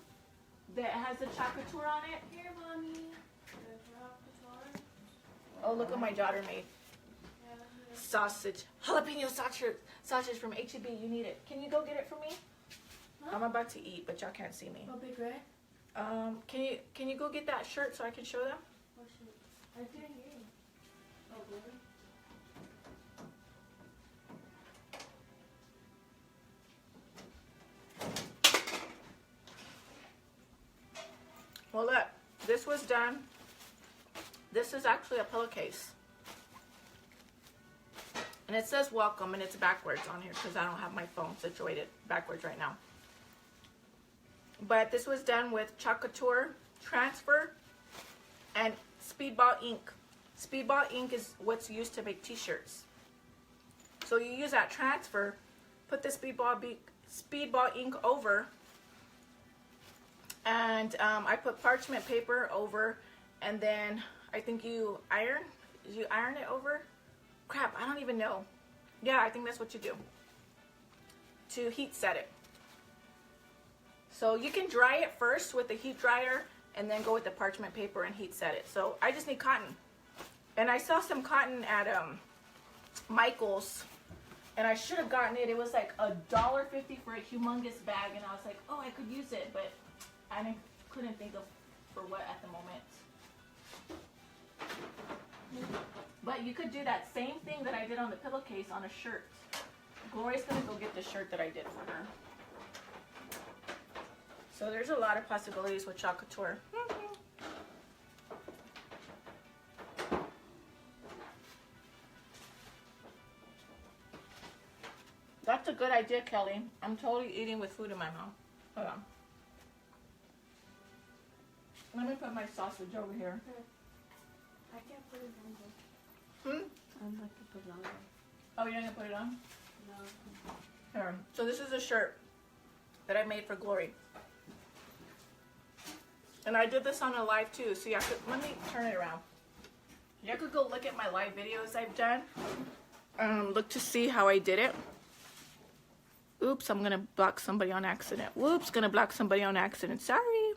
that has the chalk couture on it? Here, mommy. The chalk couture. Oh, look what my daughter made. Yeah, Sausage. Jalapeno sausage from H-E-B. You need it. Can you go get it for me? huh? I'm about to eat, but y'all can't see me. What big red? Can you go get that shirt so I can show them? What should I didn't hear you. Oh, really? Well, look. This was done. This is actually a pillowcase. And it says welcome, and it's backwards on here because I don't have my phone situated backwards right now. But this was done with chalk couture transfer and speedball ink. Speedball ink is what's used to make t-shirts. So you use that transfer, put the speedball ink over, and I put parchment paper over, and then I think you iron it over? Crap, I don't even know. Yeah, I think that's what you do to heat set it. So you can dry it first with the heat dryer and then go with the parchment paper and heat set it. So I just need cotton. And I saw some cotton at Michael's, and I should have gotten it. It was like $1.50 for a humongous bag, and I was like, oh, I could use it, but I couldn't think of for what at the moment. But you could do that same thing that I did on the pillowcase on a shirt. Gloria's gonna go get the shirt that I did for her. So there's a lot of possibilities with Chat Couture. That's a good idea, Kelly. I'm totally eating with food in my mouth. Hold on. Let me put my sausage over here. I can't put it on. I'd like to put it on. Oh, you're gonna put it on? No. Here. So this is a shirt that I made for Glory. And I did this on a live too. So yeah, let me turn it around. You could go look at my live videos I've done. Look to see how I did it. Oops, I'm gonna block somebody on accident. Whoops, gonna block somebody on accident. Sorry.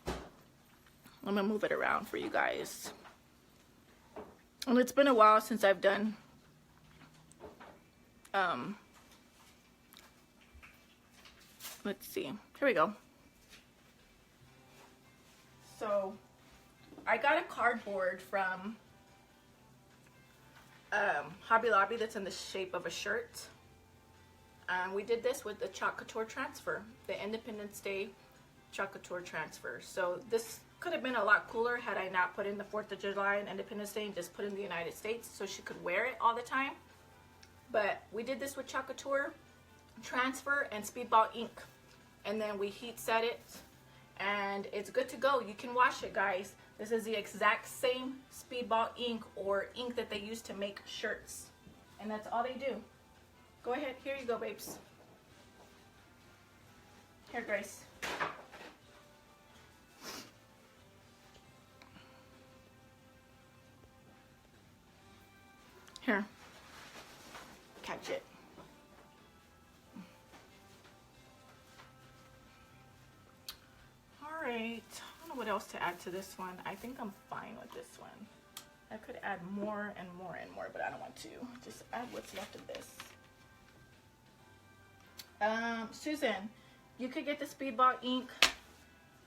I'm gonna move it around for you guys. And it's been a while since I've done let's see. Here we go. So I got a cardboard from Hobby Lobby that's in the shape of a shirt. We did this with the Chat Couture transfer, the Independence Day Chat Couture transfer. So this could have been a lot cooler had I not put in the 4th of July and Independence Day and just put in the United States so she could wear it all the time. But we did this with Chat Couture transfer and Speedball ink. And then we heat set it and it's good to go. You can wash it, guys. This is the exact same Speedball ink or ink that they use to make shirts. And that's all they do. Go ahead. Here you go, babes. Here, Grace. Here. Catch it. All right. I don't know what else to add to this one. I think I'm fine with this one. I could add more and more and more, but I don't want to. Just add what's left of this. Susan, you could get the Speedball ink.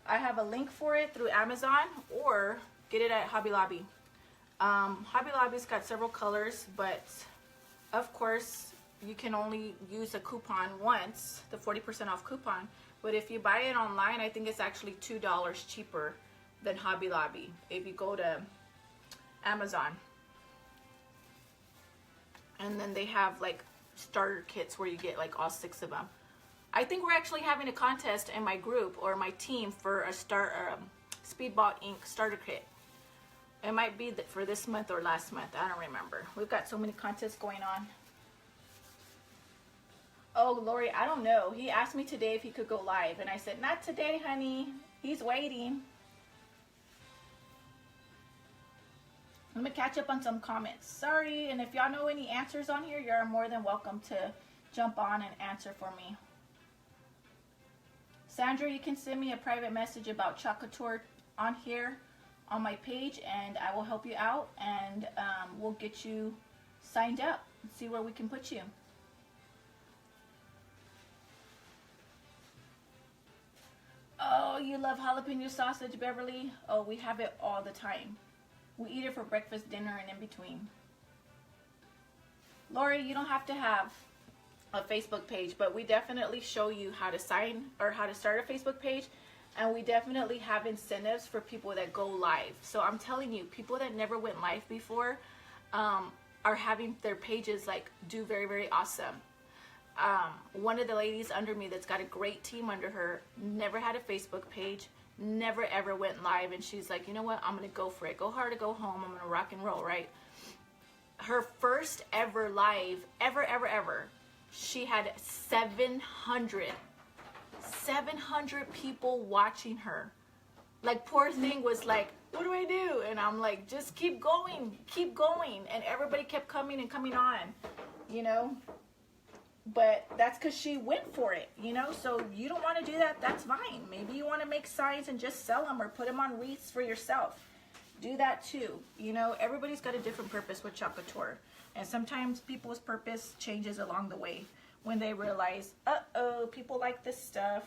I have a link for it through Amazon or get it at Hobby Lobby. Hobby Lobby's got several colors, but of course you can only use a coupon once, the 40% off coupon. But if you buy it online, I think it's actually $2 cheaper than Hobby Lobby if you go to Amazon. And then they have like starter kits where you get like all 6 of them. I think we're actually having a contest in my group or my team for a Speedball ink starter kit. It might be for this month or last month. I don't remember. We've got so many contests going on. Oh, Lori, I don't know. He asked me today if he could go live. And I said, not today, honey. He's waiting. Let me catch up on some comments. Sorry. And if y'all know any answers on here, you're more than welcome to jump on and answer for me. Sandra, you can send me a private message about Chat Couture on here on my page and I will help you out and we'll get you signed up and see where we can put you. Oh, you love jalapeno sausage, Beverly? Oh, we have it all the time. We eat it for breakfast, dinner, and in between. Lori, you don't have to have a Facebook page, but we definitely show you how to sign or how to start a Facebook page, and we definitely have incentives for people that go live. So I'm telling you, people that never went live before are having their pages like do very, very awesome. One of the ladies under me that's got a great team under her never had a Facebook page, never ever went live, and she's like, you know what, I'm gonna go for it. Go hard or go home. I'm gonna rock and roll, right? Her first ever live ever, she had 700 people watching her. Like, poor thing was like, what do I do? And I'm like, just keep going. And everybody kept coming and coming on, you know. But that's because she went for it, you know. So you don't want to do that, that's fine. Maybe you want to make signs and just sell them or put them on wreaths for yourself. Do that too. You know, everybody's got a different purpose with Chat Couture. And sometimes people's purpose changes along the way when they realize, uh-oh, people like this stuff.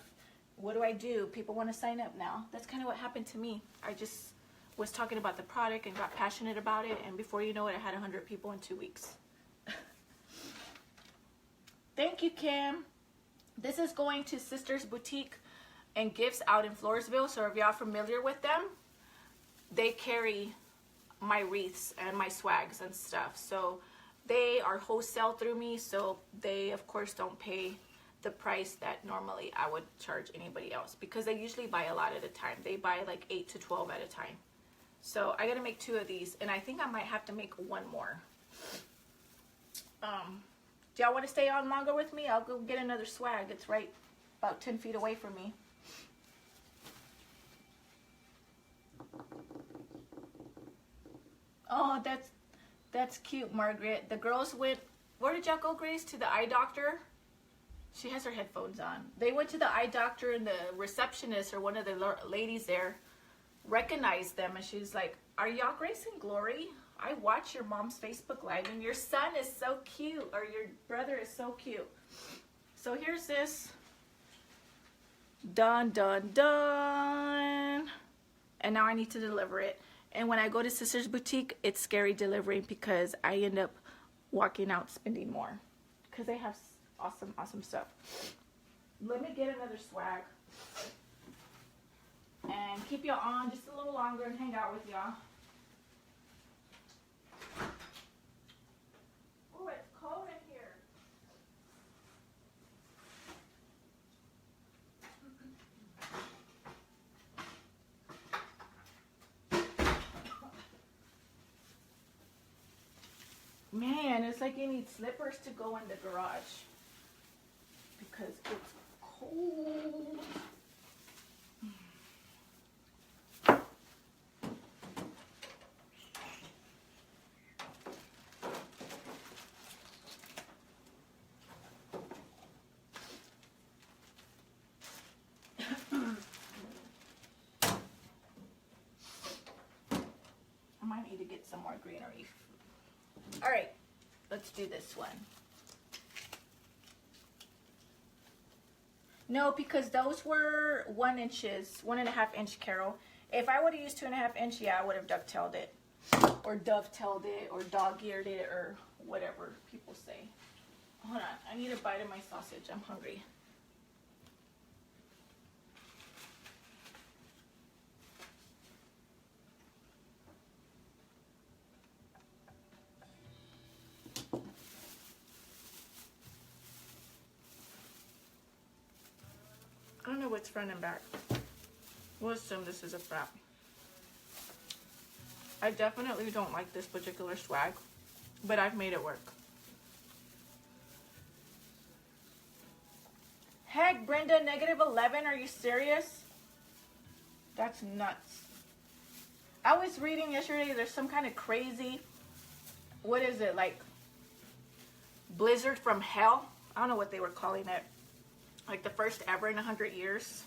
What do I do? People want to sign up now. That's kind of what happened to me. I just was talking about the product and got passionate about it. And before you know it, I had 100 people in 2 weeks. Thank you, Kim. This is going to Sister's Boutique and Gifts out in Floresville. So if y'all familiar with them, they carry my wreaths and my swags and stuff. So they are wholesale through me, so they of course don't pay the price that normally I would charge anybody else, because they usually buy a lot at a time. They buy like 8 to 12 at a time. So I gotta make 2 of these, and I think I might have to make 1 more. Do y'all want to stay on longer with me? I'll go get another swag. It's right about 10 feet away from me. Oh, that's cute, Margaret. The girls went, where did y'all go, Grace? To the eye doctor? She has her headphones on. They went to the eye doctor, and the receptionist, or one of the ladies there, recognized them, and she's like, are y'all Grace and Glory? I watch your mom's Facebook Live, and your son is so cute, or your brother is so cute. So here's this. Done, done, done. And now I need to deliver it. And when I go to Sister's Boutique, it's scary delivering, because I end up walking out spending more, because they have awesome, awesome stuff. Let me get another swag and keep y'all on just a little longer and hang out with y'all. Oh, it's cold in here. Man, it's like you need slippers to go in the garage, because it's cold. I might need to get some more greenery. All right, let's do this one. No, because those were 1 inches, 1.5 inch, Carol. If I would have used 2.5 inch, yeah, I would have ducktailed it, or dovetailed it, or dog-eared it, or whatever people say. Hold on, I need a bite of my sausage. I'm hungry. I don't know what's front and back. We'll assume this is a front. I definitely don't like this particular swag, but I've made it work. Heck, Brenda, -11, are you serious? That's nuts. I was reading yesterday, there's some kind of crazy, what is it, like blizzard from hell? I don't know what they were calling it. Like the first ever in 100 years.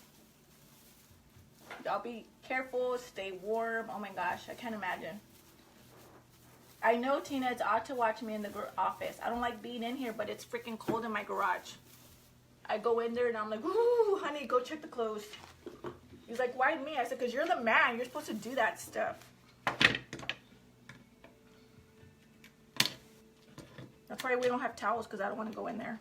Y'all be careful, stay warm. Oh my gosh, I can't imagine. I know, Tina, it's odd to watch me in the office. I don't like being in here, but it's freaking cold in my garage. I go in there and I'm like, ooh, honey, go check the clothes. He's like, why me? I said, because you're the man. You're supposed to do that stuff. That's why we don't have towels, because I don't want to go in there.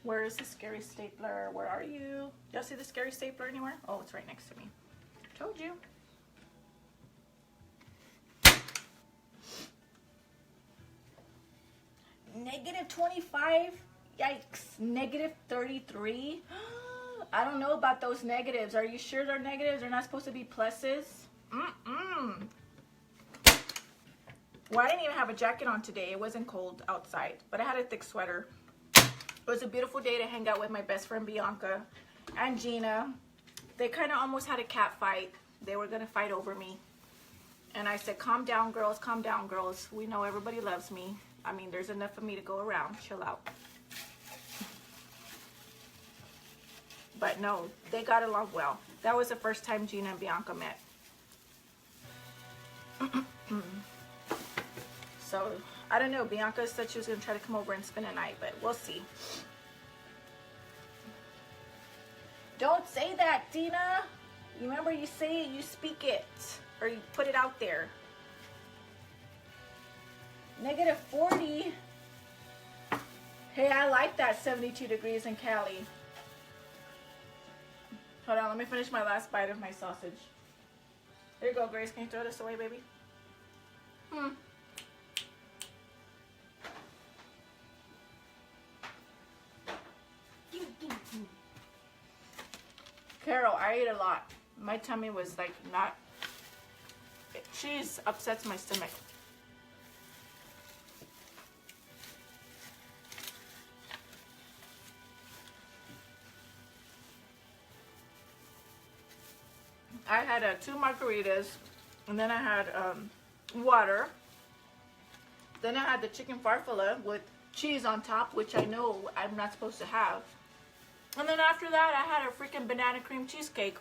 Where is the scary stapler? Where are you? Y'all see the scary stapler anywhere? Oh, it's right next to me. Told you. -25? Yikes. -33? I don't know about those negatives. Are you sure they're negatives? They're not supposed to be pluses? Well, I didn't even have a jacket on today. It wasn't cold outside, but I had a thick sweater. It was a beautiful day to hang out with my best friend Bianca and Gina. They kind of almost had a cat fight. They were going to fight over me. And I said, calm down, girls. Calm down, girls. We know everybody loves me. I mean, there's enough of me to go around. Chill out. But no, they got along well. That was the first time Gina and Bianca met. So, I don't know. Bianca said she was going to try to come over and spend a night, but we'll see. Don't say that, Dina. You remember, you say it, you speak it, or you put it out there. -40. Hey, I like that 72 degrees in Cali. Hold on, let me finish my last bite of my sausage. There you go, Grace. Can you throw this away, baby? Carol, I ate a lot. My tummy was like not... Cheese upsets my stomach. I had 2 margaritas, and then I had water. Then I had the chicken farfalle with cheese on top, which I know I'm not supposed to have. And then after that, I had a freaking banana cream cheesecake.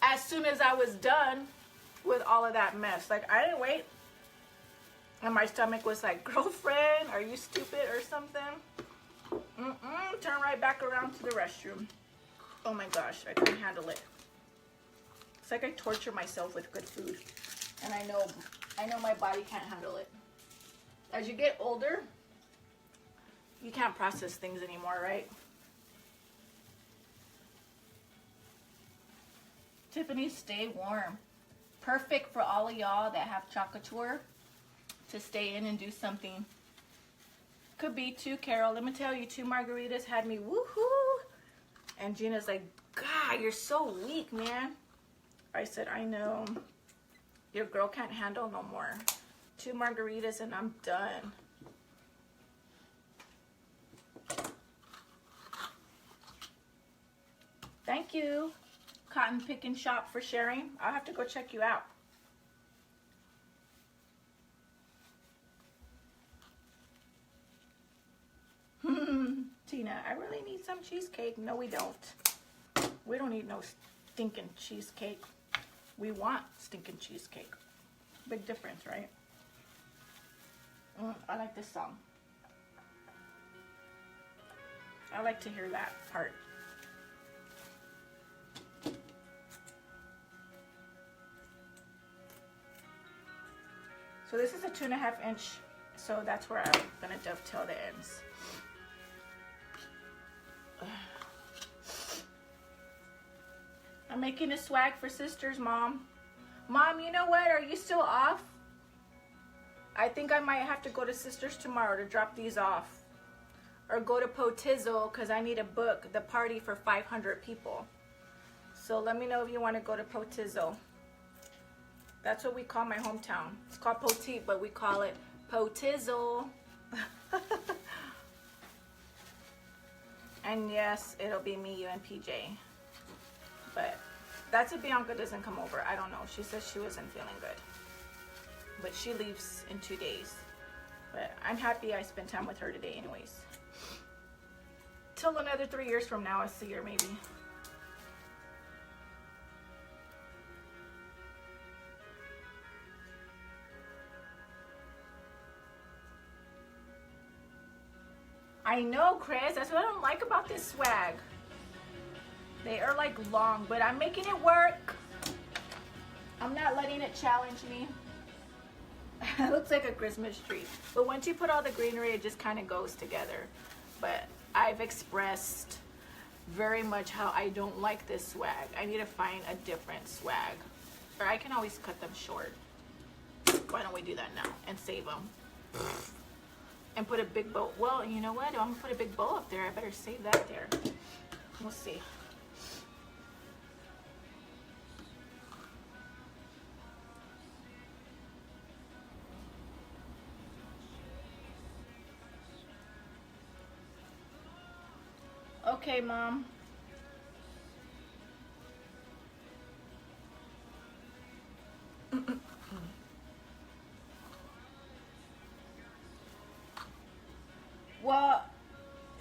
As soon as I was done with all of that mess, like I didn't wait. And my stomach was like, girlfriend, are you stupid or something? Turn right back around to the restroom. Oh my gosh, I couldn't handle it. It's like I torture myself with good food, and I know my body can't handle it. As you get older, you can't process things anymore, right? Tiffany, stay warm. Perfect for all of y'all that have chocolate to stay in and do something. Could be 2, Carol. Let me tell you, 2 margaritas had me woohoo. And Gina's like, God, you're so weak, man. I said, I know. Your girl can't handle no more. 2 margaritas and I'm done. Thank you, Cotton Picking Shop, for sharing. I'll have to go check you out. Tina, I really need some cheesecake. No, we don't. We don't need no stinking cheesecake. We want stinking cheesecake. Big difference, right? I like this song. I like to hear that part. So this is a 2.5 inch, so that's where I'm gonna dovetail the ends. I'm making a swag for sisters, Mom. Mom, you know what? Are you still off? I think I might have to go to Sisters tomorrow to drop these off. Or go to Potizzle, because I need to book the party for 500 people. So let me know if you want to go to Potizzle. That's what we call my hometown. It's called Poteet, but we call it Potizzle. And yes, it'll be me, you, and PJ. But that's if Bianca doesn't come over. I don't know. She says she wasn't feeling good. But she leaves in 2 days. But I'm happy I spent time with her today anyways. Till another 3 years from now, I'll see her maybe. I know, Chris. That's what I don't like about this swag. They are like long, but I'm making it work. I'm not letting it challenge me. It looks like a Christmas tree. But once you put all the greenery, it just kind of goes together. But I've expressed very much how I don't like this swag. I need to find a different swag. Or I can always cut them short. Why don't we do that now and save them? And put a big bow. Well, you know what? I'm going to put a big bow up there. I better save that there. We'll see. Okay, Mom. Well,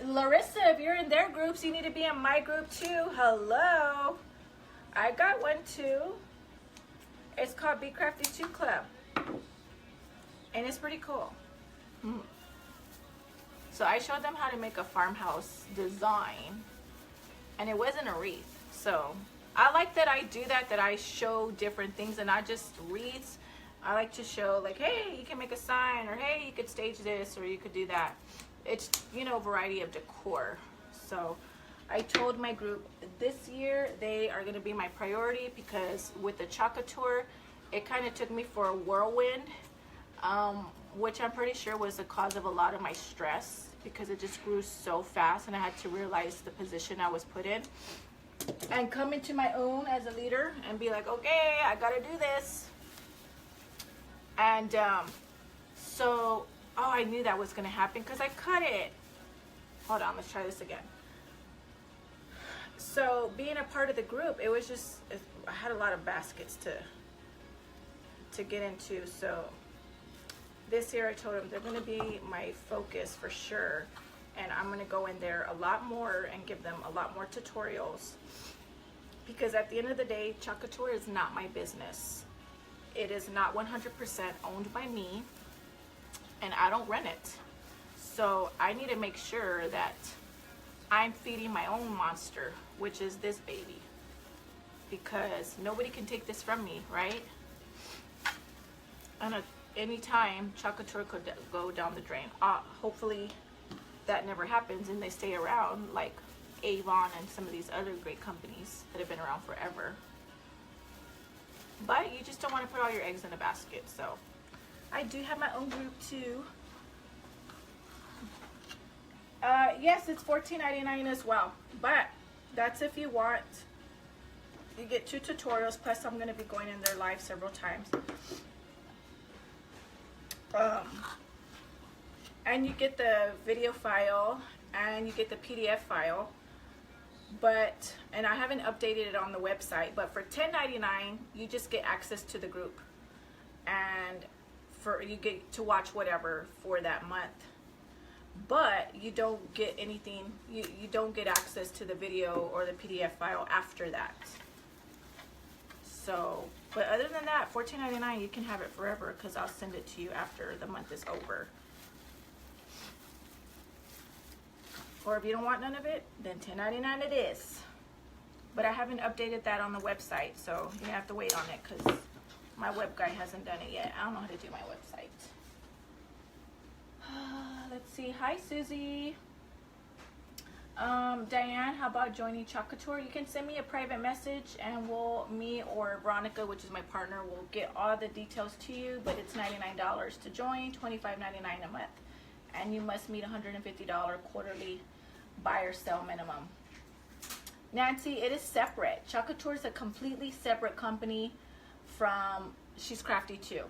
Larissa, if you're in their groups, you need to be in my group too. Hello. I got one too. It's called Be Crafty 2 Club. And it's pretty cool. So I showed them how to make a farmhouse design. And it wasn't a wreath. So I like that I do that I show different things and not just reads. I like to show like, hey, you can make a sign, or hey, you could stage this, or you could do that. It's, you know, variety of decor. So I told my group this year they are going to be my priority, because with the chocolate tour, it kind of took me for a whirlwind, which I'm pretty sure was the cause of a lot of my stress, because it just grew so fast and I had to realize the position I was put in and come into my own as a leader and be like, okay, I gotta do this. And so, oh, I knew that was gonna happen because I cut it. Hold on, let's try this again. So being a part of the group, it was just, I had a lot of baskets to get into. So this year I told them they're gonna be my focus for sure. And I'm gonna go in there a lot more and give them a lot more tutorials, because at the end of the day, Chocolate Tour is not my business. It is not 100% owned by me, and I don't run it. So I need to make sure that I'm feeding my own monster, which is this baby, because nobody can take this from me, right? And at any time, Chocolate Tour could go down the drain. Hopefully that never happens and they stay around, like Avon and some of these other great companies that have been around forever. But you just don't want to put all your eggs in a basket. So I do have my own group too. Yes, it's $14.99 as well, but that's if you want. You get 2 tutorials, plus I'm going to be going in there live several times. And you get the video file and you get the PDF file. But, and I haven't updated it on the website, but for $10.99 you just get access to the group, and you get to watch whatever for that month. But you don't get anything, you don't get access to the video or the PDF file after that. So, but other than that, $14.99 you can have it forever, because I'll send it to you after the month is over. Or if you don't want none of it, then $10.99 it is. But I haven't updated that on the website, so you have to wait on it, because my web guy hasn't done it yet. I don't know how to do my website. Let's see. Hi, Susie. Diane, how about joining Chocolate Tour? You can send me a private message, and me or Veronica, which is my partner, will get all the details to you. But it's $99 to join, $25.99 a month, and you must meet $150 quarterly buy or sell minimum. Nancy, it is separate. Chocolate Tour is a completely separate company from She's Crafty too.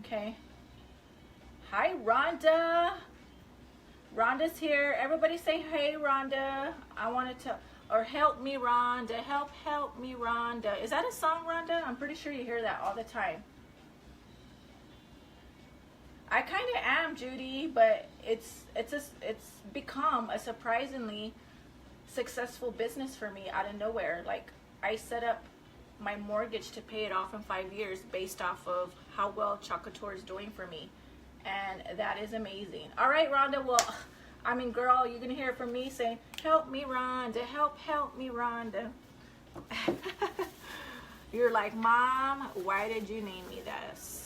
Okay. Hi, Rhonda. Rhonda's here. Everybody say, hey, Rhonda. I wanted to, or help me, Rhonda. Help me, Rhonda. Is that a song, Rhonda? I'm pretty sure you hear that all the time. I kind of am, Judy, but it's become a surprisingly successful business for me out of nowhere. Like, I set up my mortgage to pay it off in 5 years based off of how well Chocolate Tour is doing for me. And that is amazing. All right, Rhonda. Well, I mean, girl, you're going to hear it from me saying, help me, Rhonda. Help me, Rhonda. You're like, Mom, why did you name me this?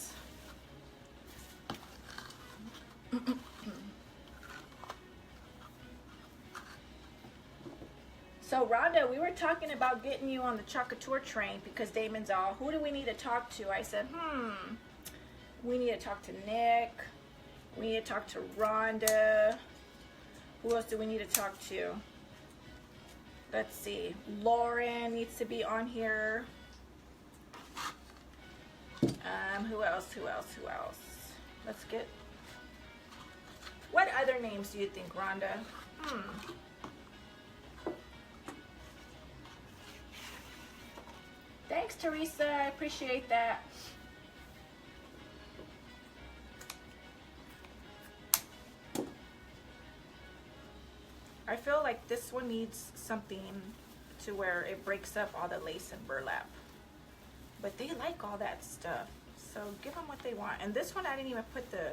So, Rhonda, we were talking about getting you on the Chocolate Tour train, because Damon's all, who do we need to talk to? I said, we need to talk to Nick. We need to talk to Rhonda. Who else do we need to talk to? Let's see. Lauren needs to be on here. Who else? Let's get... What other names do you think, Rhonda? Thanks, Teresa. I appreciate that. I feel like this one needs something to where it breaks up all the lace and burlap. But they like all that stuff. So give them what they want. And this one, I didn't even put the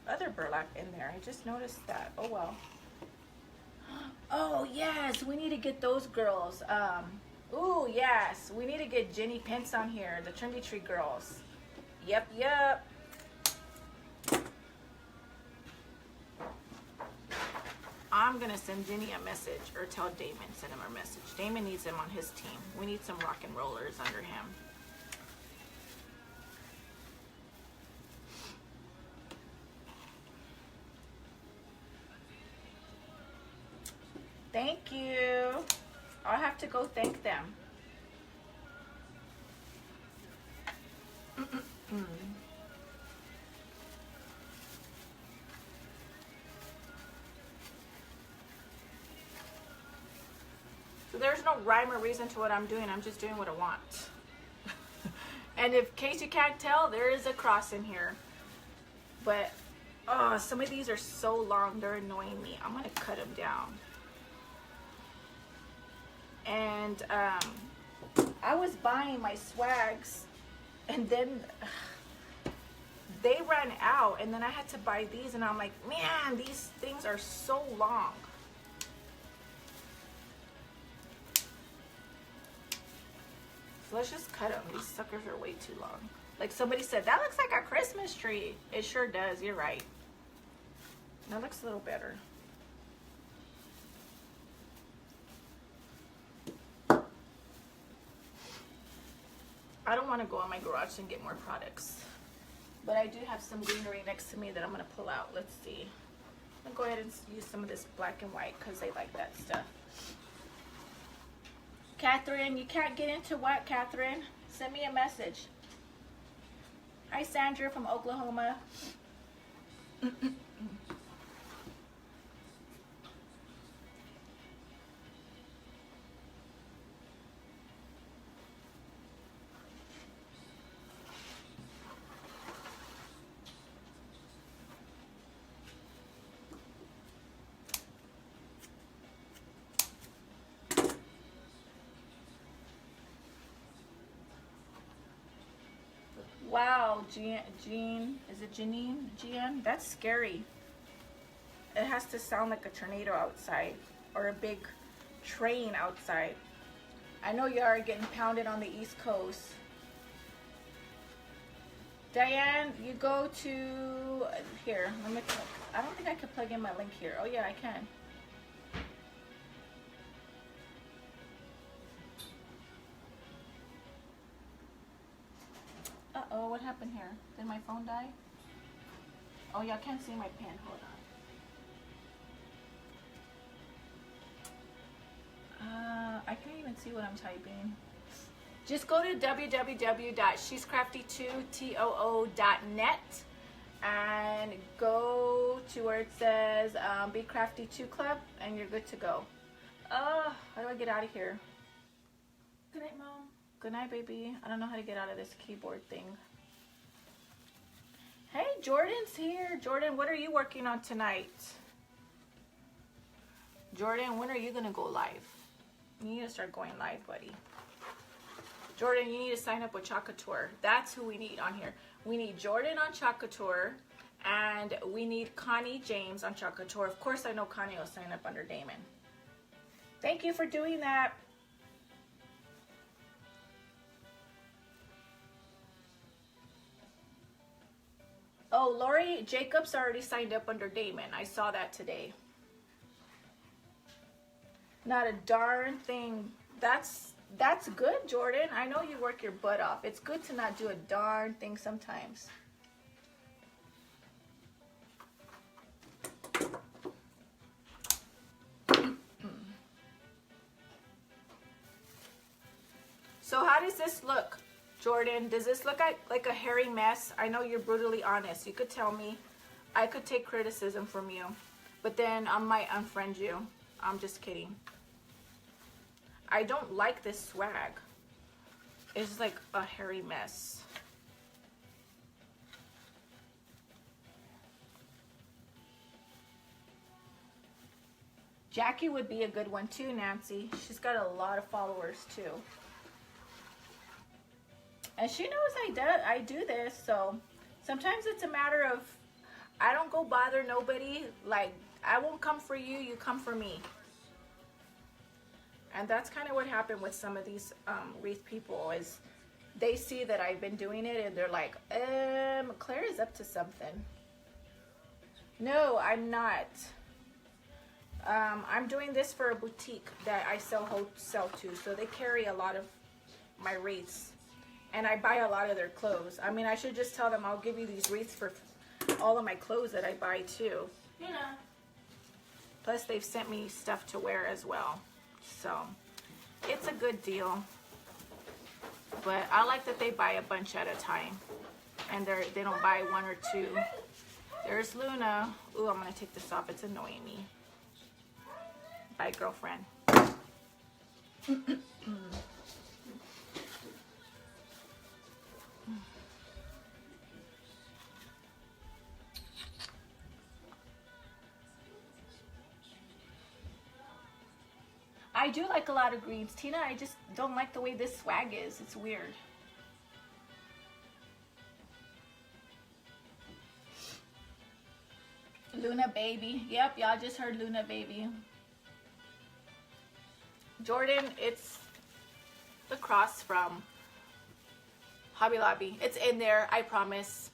other burlap in there. I just noticed that. Oh, well. Oh, yes. We need to get those girls. Ooh, yes. We need to get Jenny Pence on here, the Trendy Tree girls. Yep, yep. I'm gonna send Jenny a message, or tell Damon, send him a message. Damon needs him on his team. We need some rock and rollers under him. Thank you. I'll have to go thank them. So there's no rhyme or reason to what I'm doing. I'm just doing what I want. And in case you can't tell, there is a cross in here. But, oh, some of these are so long, they're annoying me. I'm going to cut them down. And I was buying my swags, and then they ran out, and then I had to buy these, and I'm like, man, these things are so long. So let's just cut them. These suckers are way too long. Like somebody said, that looks like a Christmas tree. It sure does. You're right. That looks a little better. I don't want to go in my garage and get more products. But I do have some greenery next to me that I'm going to pull out. Let's see. I'm going to go ahead and use some of this black and white because they like that stuff. Catherine, you can't get into what, Catherine? Send me a message. Hi, Sandra from Oklahoma. Wow, Jean, is it Janine? GM? That's scary. It has to sound like a tornado outside or a big train outside. I know you are getting pounded on the East Coast. Diane, you go to, here, let me, I don't think I can plug in my link here. Oh yeah, I can. Uh-oh, what happened here? Did my phone die? Oh, y'all can't see my pen. Hold on. I can't even see what I'm typing. Just go to www.shescrafty2too.net and go to where it says Be Crafty 2 Club, and you're good to go. Oh, how do I get out of here? Good night, Mom. Good night, baby. I don't know how to get out of this keyboard thing. Hey, Jordan's here. Jordan, what are you working on tonight? Jordan, when are you going to go live? You need to start going live, buddy. Jordan, you need to sign up with Chakator. That's who we need on here. We need Jordan on Chakator, and we need Connie James on Chakator. Of course, I know Connie will sign up under Damon. Thank you for doing that. Oh, Lori Jacobs already signed up under Damon. I saw that today. Not a darn thing. That's good, Jordan. I know you work your butt off. It's good to not do a darn thing sometimes. So how does this look, Jordan? Does this look like a hairy mess? I know you're brutally honest. You could tell me. I could take criticism from you. But then I might unfriend you. I'm just kidding. I don't like this swag. It's like a hairy mess. Jackie would be a good one too, Nancy. She's got a lot of followers too. And she knows I do this, so sometimes it's a matter of I don't go bother nobody. Like, I won't come for you, you come for me. And that's kind of what happened with some of these wreath people is they see that I've been doing it and they're like, Claire is up to something. No, I'm not. I'm doing this for a boutique that I sell to. So they carry a lot of my wreaths. And I buy a lot of their clothes. I mean, I should just tell them I'll give you these wreaths for all of my clothes that I buy too. You know. Plus they've sent me stuff to wear as well. So it's a good deal. But I like that they buy a bunch at a time. And they don't buy one or two. There's Luna. Ooh, I'm going to take this off. It's annoying me. Bye, girlfriend. I do like a lot of greens. Tina, I just don't like the way this swag is. It's weird. Luna baby. Yep, y'all just heard Luna baby. Jordan, it's the cross from Hobby Lobby. It's in there, I promise.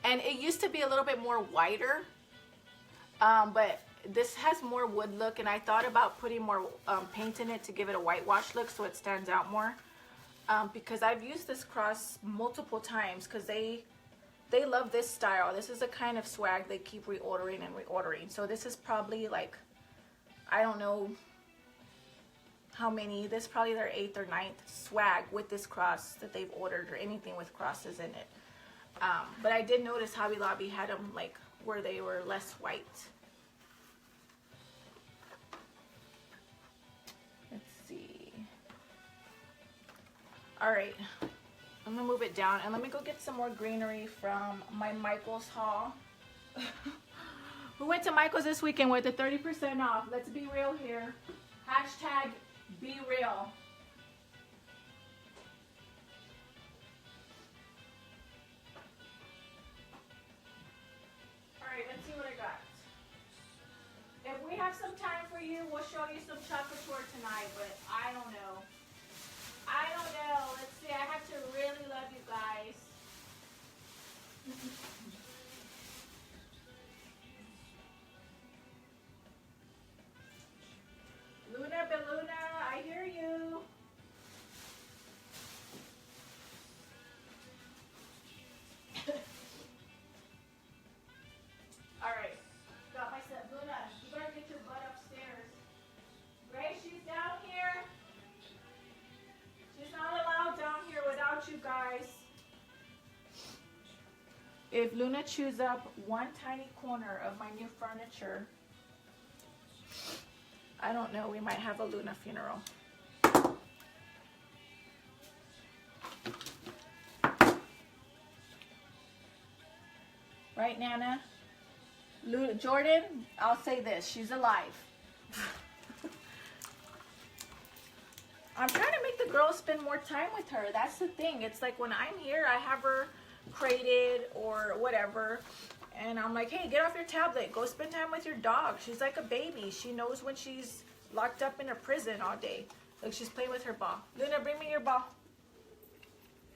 And it used to be a little bit more whiter. But this has more wood look, and I thought about putting more paint in it to give it a whitewash look so it stands out more. Because I've used this cross multiple times because they love this style. This is a kind of swag they keep reordering and reordering. So this is probably like, I don't know how many. This is probably their 8th or 9th swag with this cross that they've ordered, or anything with crosses in it. But I did notice Hobby Lobby had them like where they were less white. Let's see. All right, I'm gonna move it down and let me go get some more greenery from my Michael's haul. Who went to Michael's this weekend with the 30% off? Let's be real here. Hashtag be real. Alright, let's see what I got. If we have some time for you, we'll show you some chocolate tour tonight, but I don't know. I don't know. Let's see. I have to really love you guys. Luna Beluna, I hear you. Alright. Got my set. Luna, you better get your butt upstairs. Grace, she's down here. She's not allowed down here without you guys. If Luna chews up one tiny corner of my new furniture, I don't know, we might have a Luna funeral. Right, Nana? Jordan, I'll say this, she's alive. I'm trying to make the girls spend more time with her. That's the thing. It's like when I'm here, I have her crated or whatever. And I'm like, hey, get off your tablet. Go spend time with your dog. She's like a baby. She knows when she's locked up in a prison all day. Look, she's playing with her ball. Luna, bring me your ball.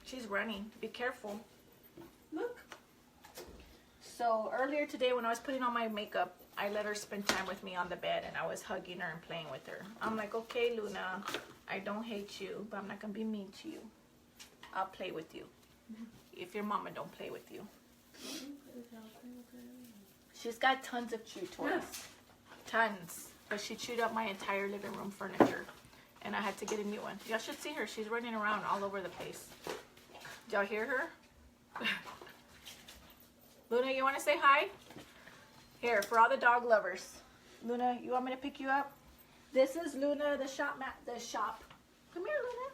She's running. Be careful. Look. So earlier today when I was putting on my makeup, I let her spend time with me on the bed and I was hugging her and playing with her. I'm like, okay, Luna, I don't hate you, but I'm not going to be mean to you. I'll play with you. If your mama don't play with you. She's got tons of chew toys. Tons. But she chewed up my entire living room furniture. And I had to get a new one. Y'all should see her. She's running around all over the place. Did y'all hear her? Luna, you want to say hi? Here, for all the dog lovers. Luna, you want me to pick you up? This is Luna, the shop. Come here, Luna.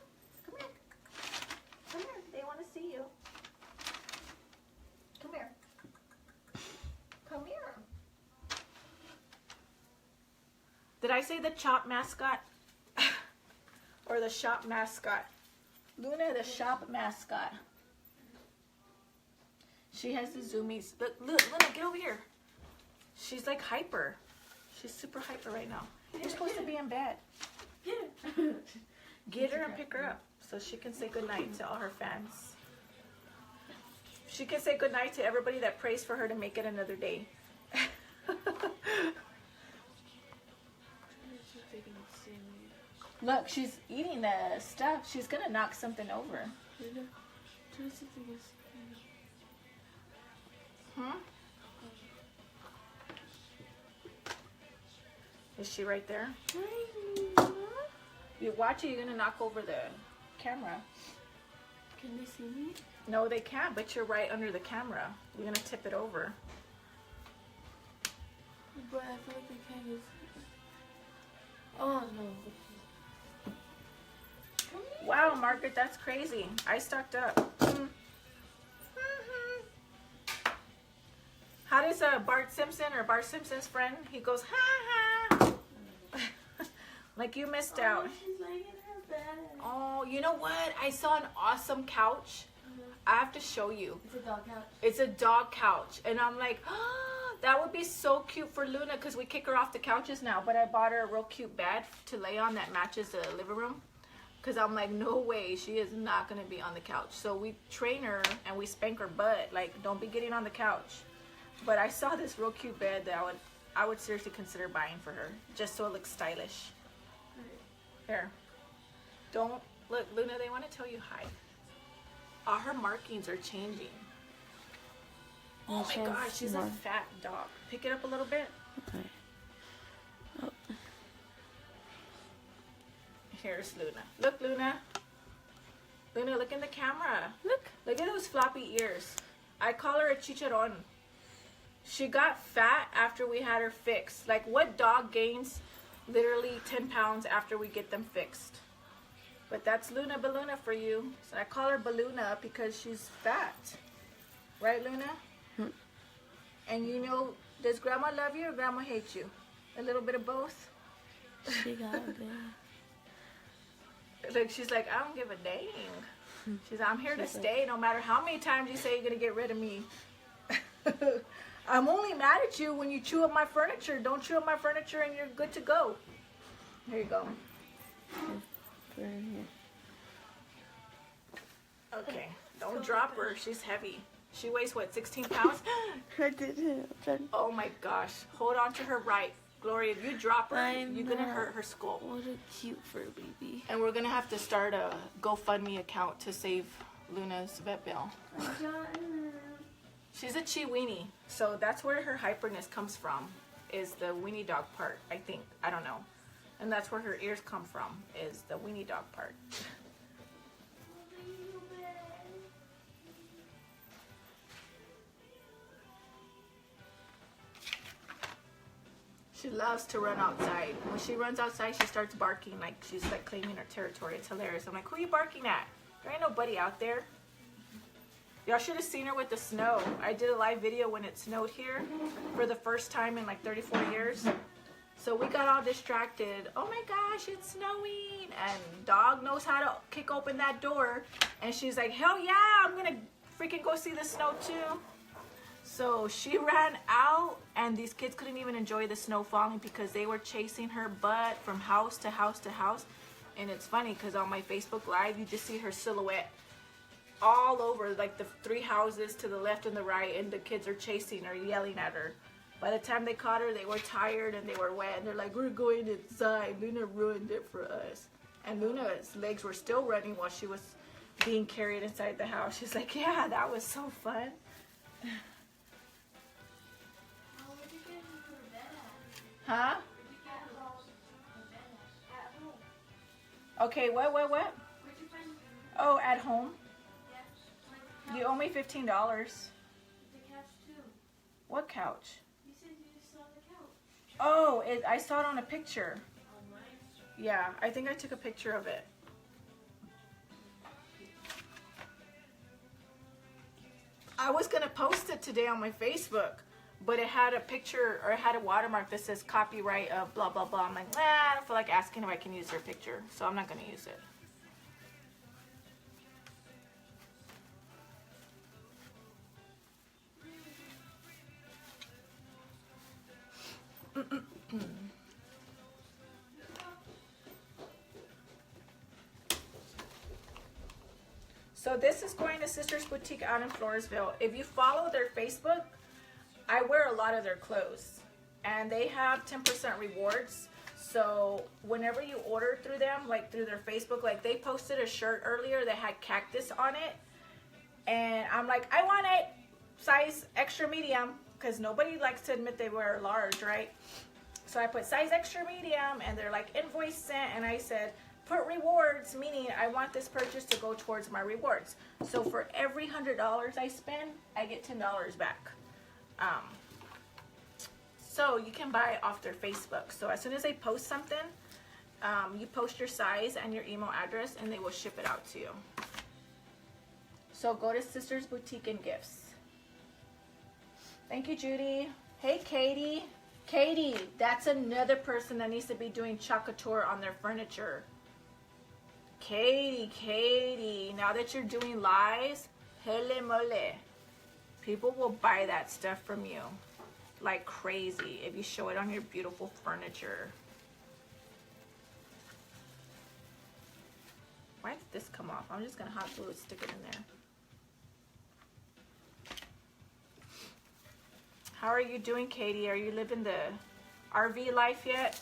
Come here. Come here. They want to see you. Come here. Come here. Did I say the chop mascot? Or the shop mascot? Luna, the shop mascot. She has the zoomies. Look, Luna, get over here. She's like hyper. She's super hyper right now. You're supposed to be in bed. Get her. Get her and pick her up so she can say goodnight to all her fans. She can say goodnight to everybody that prays for her to make it another day. Look, she's eating the stuff. She's gonna knock something over. Hmm? Is she right there? You watch it, you're gonna knock over the camera. Can they see me? No, they can't, but you're right under the camera. You're gonna tip it over. But I feel like they can't use. Oh no. Wow, Margaret, that's crazy. I stocked up. How does Bart Simpson or Bart Simpson's friend? He goes, ha ha. Like you missed out. She's laying in her bed. Oh, you know what? I saw an awesome couch. I have to show you. It's a dog couch. It's a dog couch. And I'm like, oh, that would be so cute for Luna because we kick her off the couches now. But I bought her a real cute bed to lay on that matches the living room. Because I'm like, no way, she is not going to be on the couch. So we train her and we spank her butt. Like, don't be getting on the couch. But I saw this real cute bed that I would seriously consider buying for her. Just so it looks stylish. Here. Don't, look, Luna, they want to tell you hi. All her markings are changing. Oh my gosh, she's a fat dog. Pick it up a little bit. Okay. Oh. Here's Luna. Look, Luna. Luna, look in the camera. Look at those floppy ears. I call her a chicharron. She got fat after we had her fixed. Like, what dog gains literally 10 pounds after we get them fixed? But that's Luna Baluna for you. So I call her Baluna because she's fat. Right, Luna? And you know, does Grandma love you or Grandma hate you? A little bit of both? She got it. Like, she's like, I don't give a dang. She's like, I'm here to stay no matter how many times you say you're going to get rid of me. I'm only mad at you when you chew up my furniture. Don't chew up my furniture and you're good to go. Here you go. Okay, don't drop her. She's heavy. She weighs, what, 16 pounds? I did it. Oh my gosh. Hold on to her right. Gloria, if you drop her, you're going to hurt her skull. What a cute fur baby. And we're going to have to start a GoFundMe account to save Luna's vet bill. She's a Chi-Weenie, so that's where her hyperness comes from, is the weenie dog part, I think. I don't know. And that's where her ears come from, is the weenie dog part. She loves to run outside. When she runs outside, she starts barking like she's like claiming her territory. It's hilarious. I'm like, who are you barking at? There ain't nobody out there. Y'all should have seen her with the snow. I did a live video when it snowed here for the first time in like 34 years. So we got all distracted. Oh my gosh, it's snowing. And dog knows how to kick open that door. And she's like, hell yeah, I'm going to freaking go see the snow too. So she ran out and these kids couldn't even enjoy the snow falling because they were chasing her butt from house to house to house. And it's funny because on my Facebook Live, you just see her silhouette all over, like the 3 houses to the left and the right, and the kids are chasing her, yelling at her. By the time they caught her, they were tired and they were wet, and they're like, we're going inside. Luna ruined it for us. And Luna's legs were still running while she was being carried inside the house. She's like, yeah, that was so fun. Huh? Okay, what? Oh, at home? You owe me $15. The couch too. What couch? You said you saw the couch. Oh, I saw it on a picture. Online? Yeah, I think I took a picture of it. I was going to post it today on my Facebook, but it had a picture, or it had a watermark that says copyright of blah, blah, blah. I'm like, nah, I don't feel like asking if I can use their picture, so I'm not going to use it. So this is going to Sisters Boutique out in Floresville. If you follow their Facebook, I wear a lot of their clothes. And they have 10% rewards. So whenever you order through them, like through their Facebook, like they posted a shirt earlier that had cactus on it. And I'm like, I want it size extra medium, because nobody likes to admit they wear large, right? So I put size extra medium, and they're like, invoice sent, and I said, put rewards, meaning I want this purchase to go towards my rewards. So for every $100 I spend, I get $10 back. So you can buy off their Facebook. So as soon as they post something, you post your size and your email address, and they will ship it out to you. So go to Sisters Boutique and Gifts. Thank you, Judy. Hey, Katie. Katie, that's another person that needs to be doing Chocateur on their furniture. Katie, now that you're doing lives, hele mole. People will buy that stuff from you like crazy if you show it on your beautiful furniture. Why did this come off? I'm just gonna hot glue it, stick it in there. How are you doing, Katie? Are you living the RV life yet?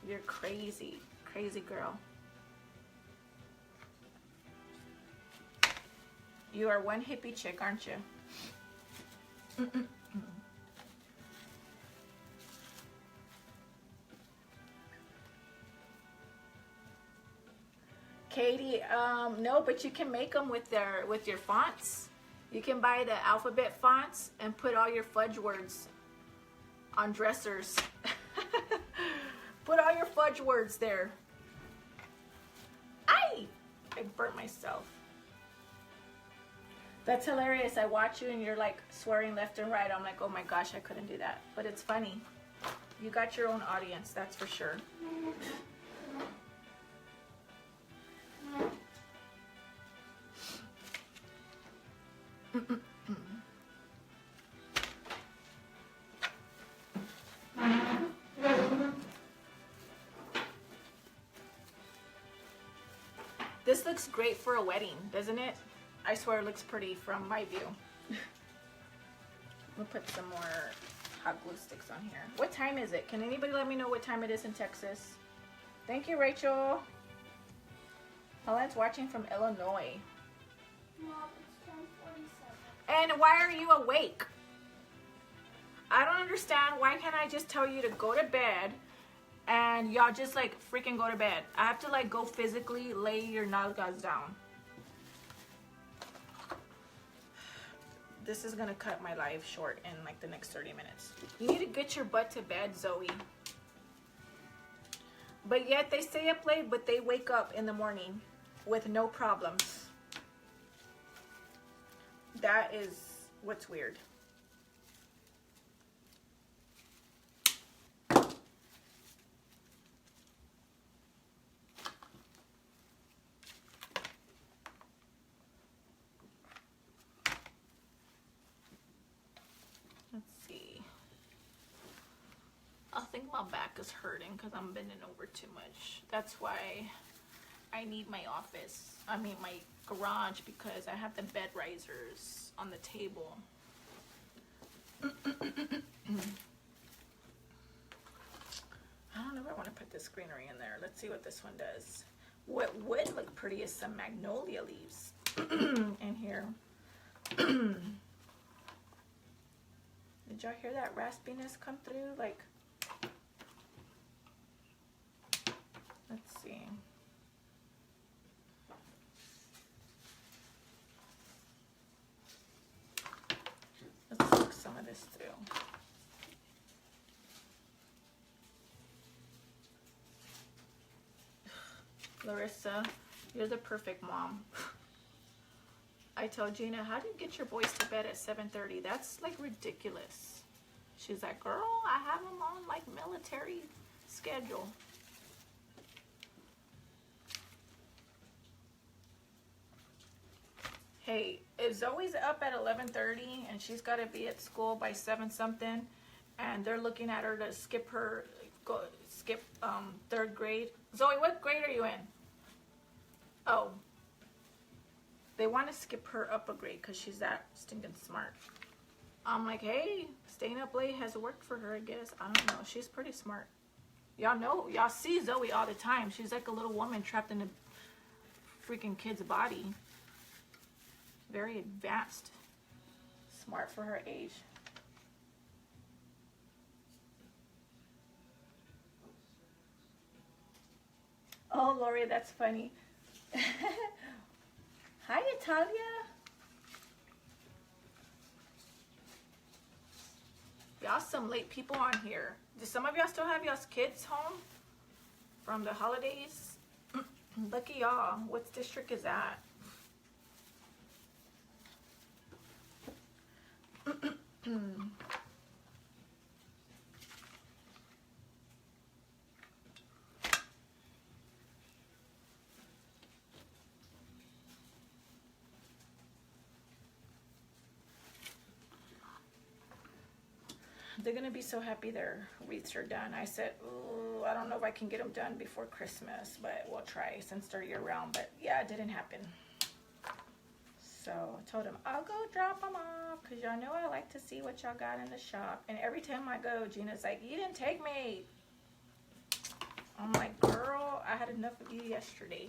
You're crazy, crazy girl. You are one hippie chick, aren't you? Katie, no, but you can make them with your fonts. You can buy the alphabet fonts and put all your fudge words on dressers. Put all your fudge words there. I burnt myself. That's hilarious. I watch you and you're like swearing left and right. I'm like, oh my gosh, I couldn't do that. But it's funny. You got your own audience, that's for sure. This looks great for a wedding, doesn't it? I swear it looks pretty from my view. We'll put some more hot glue sticks on here. What time is it? Can anybody let me know what time it is in Texas? Thank you, Rachel. Helen's watching from Illinois. Mom, it's 10:47. And why are you awake? I don't understand. Why can't I just tell you to go to bed and y'all just like freaking go to bed? I have to like go physically lay your nalgas down. This is gonna cut my life short in like the next 30 minutes. You need to get your butt to bed, Zoe. But yet they stay up late, but they wake up in the morning with no problems. That is what's weird. Let's see. I think my back is hurting because I'm bending over too much. That's why I need my office. I mean my garage, because I have the bed risers on the table. I don't know if I want to put this greenery in there. Let's see what this one does. What would look pretty is some magnolia leaves in here. Did y'all hear that raspiness come through? Like, let's see. Let's look some of this through. Larissa, you're the perfect mom. I told Gina, how do you get your boys to bed at 7:30? That's like ridiculous. She's like, girl, I have them on like military schedule. Hey, if Zoe's up at 11:30 and she's got to be at school by 7 something, and they're looking at her to skip third grade. Zoe, what grade are you in? Oh, they want to skip her up a grade because she's that stinking smart. I'm like, hey, staying up late has worked for her, I guess. I don't know. She's pretty smart. Y'all know, y'all see Zoe all the time. She's like a little woman trapped in a freaking kid's body. Very advanced. Smart for her age. Oh, Lori, that's funny. Hi, Natalia. Y'all some late people on here. Do some of y'all still have y'all's kids home from the holidays? Lucky y'all. What district is that? They're gonna be so happy their wreaths are done. I said, ooh, I don't know if I can get them done before Christmas, but we'll try since they're year round. But yeah, it didn't happen. So I told them, I'll go drop them off because y'all know I like to see what y'all got in the shop. And every time I go, Gina's like, you didn't take me. I'm like, girl, I had enough of you yesterday.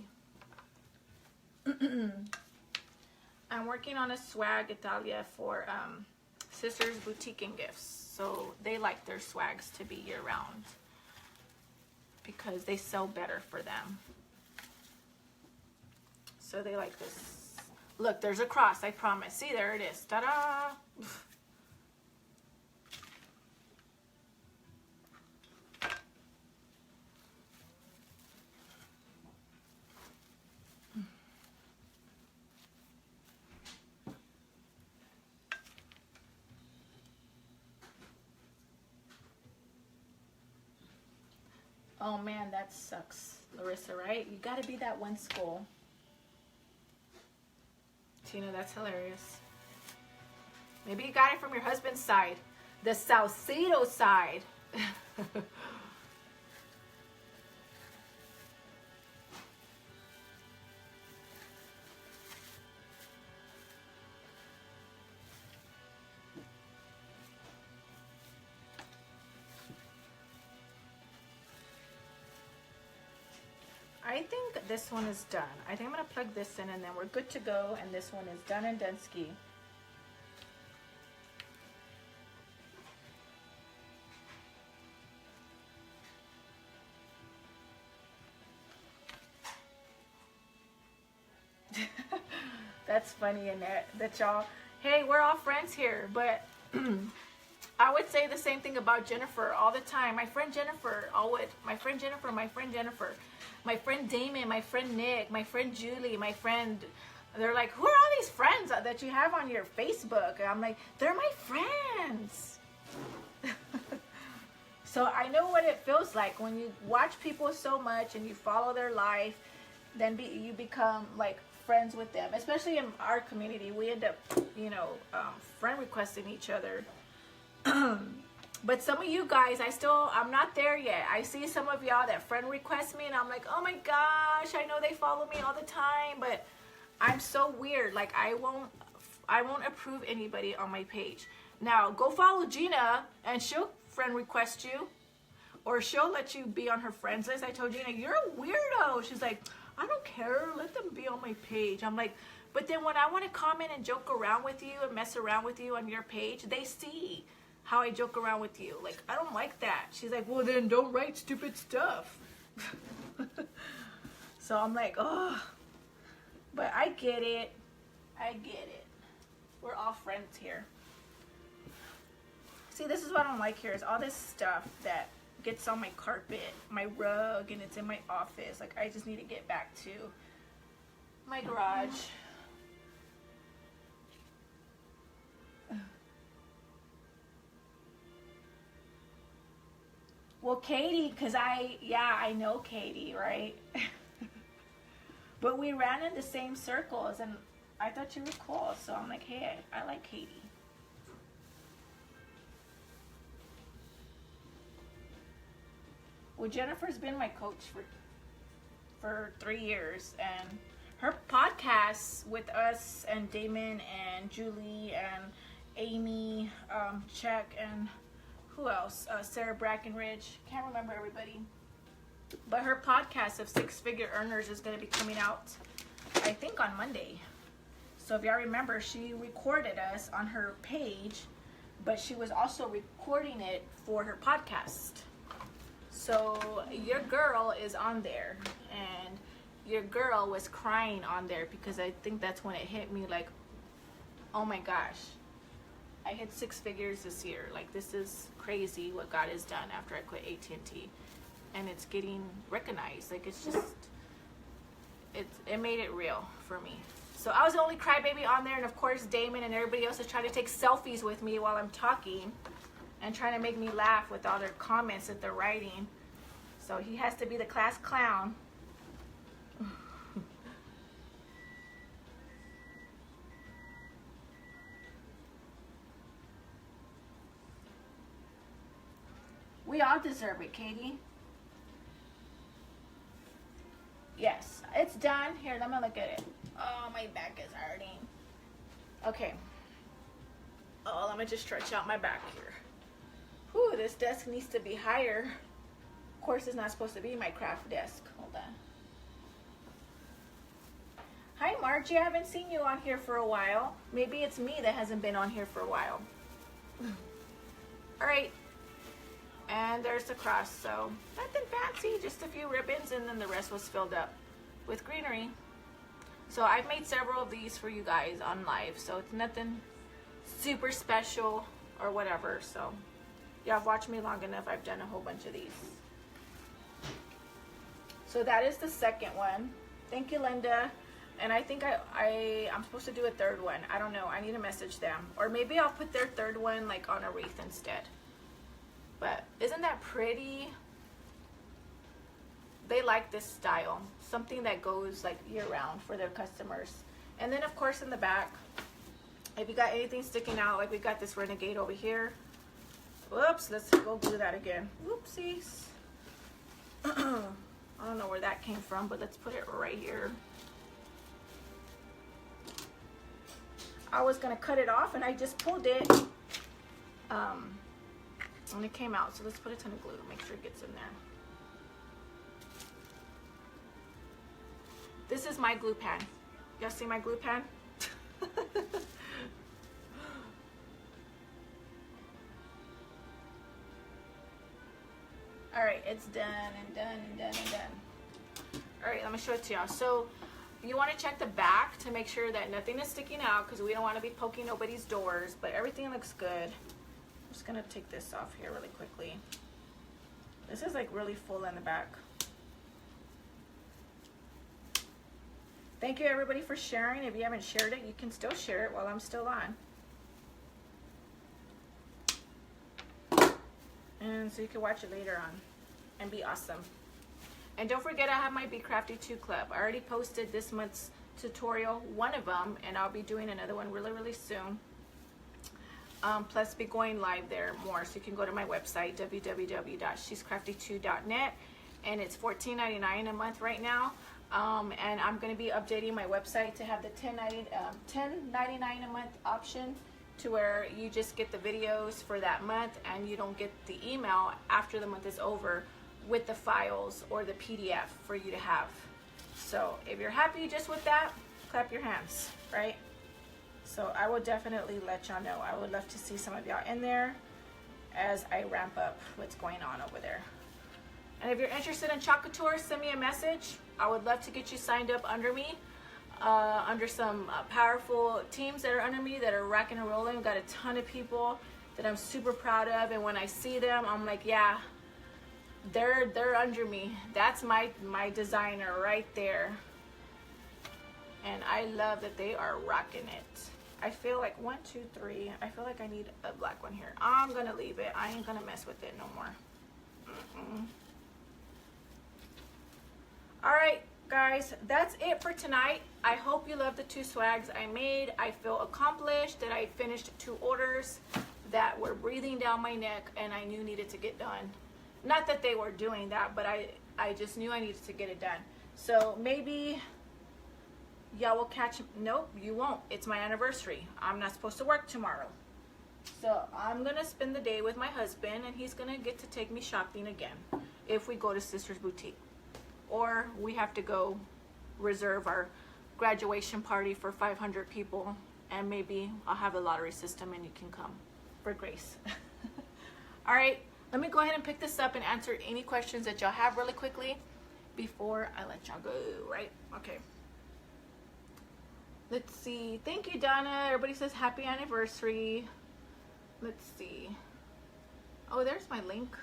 I'm working on a swag, Italia, for Sisters Boutique and Gifts. So they like their swags to be year round because they sell better for them. So they like this. Look, there's a cross, I promise. See, there it is. Ta-da! Oh man, that sucks, Larissa, right? You gotta be that one school. Tina, that's hilarious. Maybe you got it from your husband's side. The Saucedo side. I think this one is done. I think I'm gonna plug this in and then we're good to go, and this one is done and Dunsky. That's funny, Annette, that y'all, hey, we're all friends here, but I would say the same thing about Jennifer all the time. My friend Jennifer, my friend Jennifer, my friend Jennifer, my friend Damon, my friend Nick, my friend Julie, my friend, they're like, who are all these friends that you have on your Facebook? And I'm like, they're my friends. So I know what it feels like when you watch people so much and you follow their life, then you become like friends with them. Especially in our community, we end up, you know, friend requesting each other. But some of you guys, I'm not there yet. I see some of y'all that friend request me and I'm like, oh my gosh, I know they follow me all the time, but I'm so weird. Like I won't approve anybody on my page. Now go follow Gina and she'll friend request you, or she'll let you be on her friends list. I told Gina, you're a weirdo. She's like, I don't care, let them be on my page. I'm like, but then when I want to comment and joke around with you and mess around with you on your page, they see how I joke around with you. Like, I don't like that. She's like, well then don't write stupid stuff. So I'm like, oh, but I get it. I get it. We're all friends here. See, this is what I don't like here, is all this stuff that gets on my carpet, my rug, and it's in my office. Like, I just need to get back to my garage. Well, Katie, because I know Katie, right? But we ran in the same circles, and I thought you were cool, so I'm like, hey, I like Katie. Well, Jennifer's been my coach for 3 years, and podcasts with us and Damon and Julie and Amy, Check, and who else? Sarah Brackenridge. Can't remember everybody. But her podcast of Six Figure Earners is going to be coming out, I think, on Monday. So if y'all remember, she recorded us on her page, but she was also recording it for her podcast. So your girl is on there, and your girl was crying on there because I think that's when it hit me like, oh my gosh, I hit 6 figures this year. Like, this is crazy what God has done after I quit AT&T, and it's getting recognized. Like, it's just, it made it real for me. So I was the only crybaby on there, and of course Damon and everybody else is trying to take selfies with me while I'm talking and trying to make me laugh with all their comments that they're writing. So he has to be the class clown. We all deserve it, Katie. Yes, it's done. Here, let me look at it. Oh, my back is hurting. Okay. Oh, let me just stretch out my back here. Whew, this desk needs to be higher. Of course, it's not supposed to be my craft desk. Hold on. Hi, Margie. I haven't seen you on here for a while. Maybe it's me that hasn't been on here for a while. All right. And there's the cross. So nothing fancy, just a few ribbons, and then the rest was filled up with greenery. So I've made several of these for you guys on live. So it's nothing super special or whatever. So y'all have watched me long enough. I've done a whole bunch of these. So that is the second one. Thank you, Linda. And I think I'm supposed to do a third one. I don't know. I need to message them. Or maybe I'll put their third one like on a wreath instead. But isn't that pretty? They like this style. Something that goes like year round for their customers. And then of course in the back, if you got anything sticking out, like we got this Renegade over here. Whoops, let's go glue that again. Whoopsies. I don't know where that came from, but let's put it right here. I was gonna cut it off and I just pulled it. And it came out, so let's put a ton of glue, make sure it gets in there. This is my glue pan. Y'all see my glue pan? All right, it's done and done and done and done. All right, let me show it to y'all. So you want to check the back to make sure that nothing is sticking out because we don't want to be poking nobody's doors, but everything looks good. I'm just gonna take this off here really quickly. This is like really full in the back. Thank you everybody for sharing. If you haven't shared it, you can still share it while I'm still on. And so you can watch it later on and be awesome. And don't forget I have my Be Crafty 2 club. I already posted this month's tutorial, one of them, and I'll be doing another one really soon. Plus be going live there more, so you can go to my website www.shescrafty2.net, and it's $14.99 a month right now. And I'm going to be updating my website to have the $10.99 a month option, to where you just get the videos for that month and you don't get the email after the month is over with the files or the PDF for you to have. So if you're happy just with that, clap your hands, right? So I will definitely let y'all know. I would love to see some of y'all in there as I ramp up what's going on over there. And if you're interested in Chocolate Tour, send me a message. I would love to get you signed up under me, under some powerful teams that are under me that are rocking and rolling. We've got a ton of people that I'm super proud of, and when I see them, I'm like, yeah, they're under me. That's my designer right there. And I love that they are rocking it. I feel like 1, 2, 3. I feel like I need a black one here. I'm gonna leave it. I ain't gonna mess with it no more. All right, guys, that's it for tonight. I hope you love the 2 swags I made. I feel accomplished that I finished 2 orders that were breathing down my neck and I knew needed to get done. Not that they were doing that, but I just knew I needed to get it done. So maybe y'all will catch, nope, you won't. It's my anniversary. I'm not supposed to work tomorrow. So I'm gonna spend the day with my husband, and he's gonna get to take me shopping again if we go to Sister's Boutique. Or we have to go reserve our graduation party for 500 people, and maybe I'll have a lottery system and you can come for grace. All right, let me go ahead and pick this up and answer any questions that y'all have really quickly before I let y'all go, right? Okay. Let's see. Thank you, Donna. Everybody says happy anniversary. Let's see. Oh, there's my link.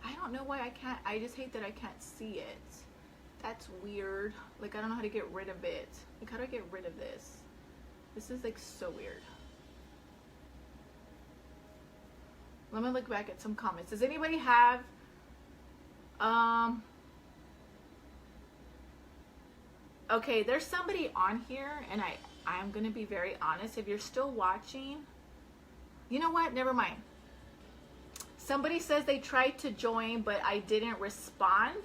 I don't know why I can't. I just hate that I can't see it. That's weird. Like, I don't know how to get rid of it. Like, how do I get rid of this? This is like so weird. Let me look back at some comments. Does anybody have okay, there's somebody on here, and I'm gonna be very honest. If you're still watching, you know what? Never mind. Somebody says they tried to join, but I didn't respond.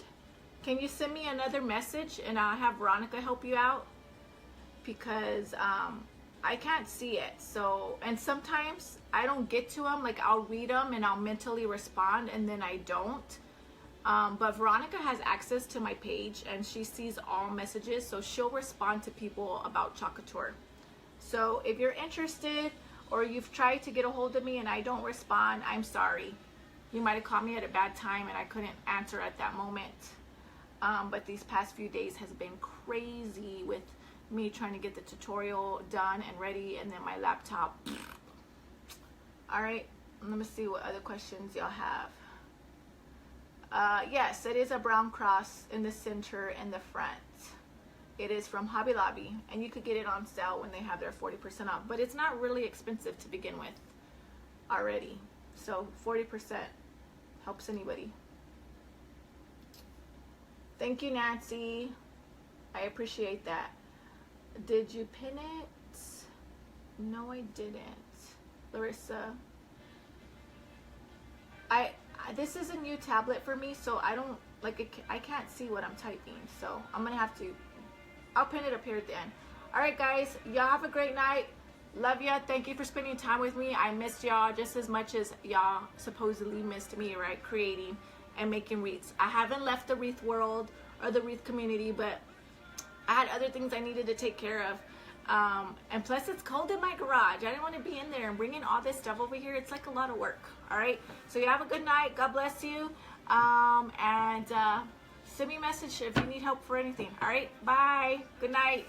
Can you send me another message and I'll have Veronica help you out? Because I can't see it. So, and sometimes I don't get to them. Like, I'll read them and I'll mentally respond, and then I don't. But Veronica has access to my page, and she sees all messages, so she'll respond to people about Chocateur. So if you're interested, or you've tried to get a hold of me and I don't respond, I'm sorry. You might have called me at a bad time and I couldn't answer at that moment. But these past few days has been crazy with me trying to get the tutorial done and ready, and then my laptop. All right, let me see what other questions y'all have. Yes, it is a brown cross in the center and the front. It is from Hobby Lobby, and you could get it on sale when they have their 40% off, but it's not really expensive to begin with already. So 40% helps anybody. Thank you, Nancy. I appreciate that. Did you pin it? No, I didn't. Larissa. This is a new tablet for me, so I don't, like, I can't see what I'm typing. So I'm going to have to, I'll pin it up here at the end. All right, guys. Y'all have a great night. Love ya. Thank you for spending time with me. I missed y'all just as much as y'all supposedly missed me, right? Creating and making wreaths. I haven't left the wreath world or the wreath community, but I had other things I needed to take care of. And plus it's cold in my garage. I didn't want to be in there and bringing all this stuff over here. It's like a lot of work. All right. So you have a good night. God bless you. And send me a message if you need help for anything. All right. Bye. Good night.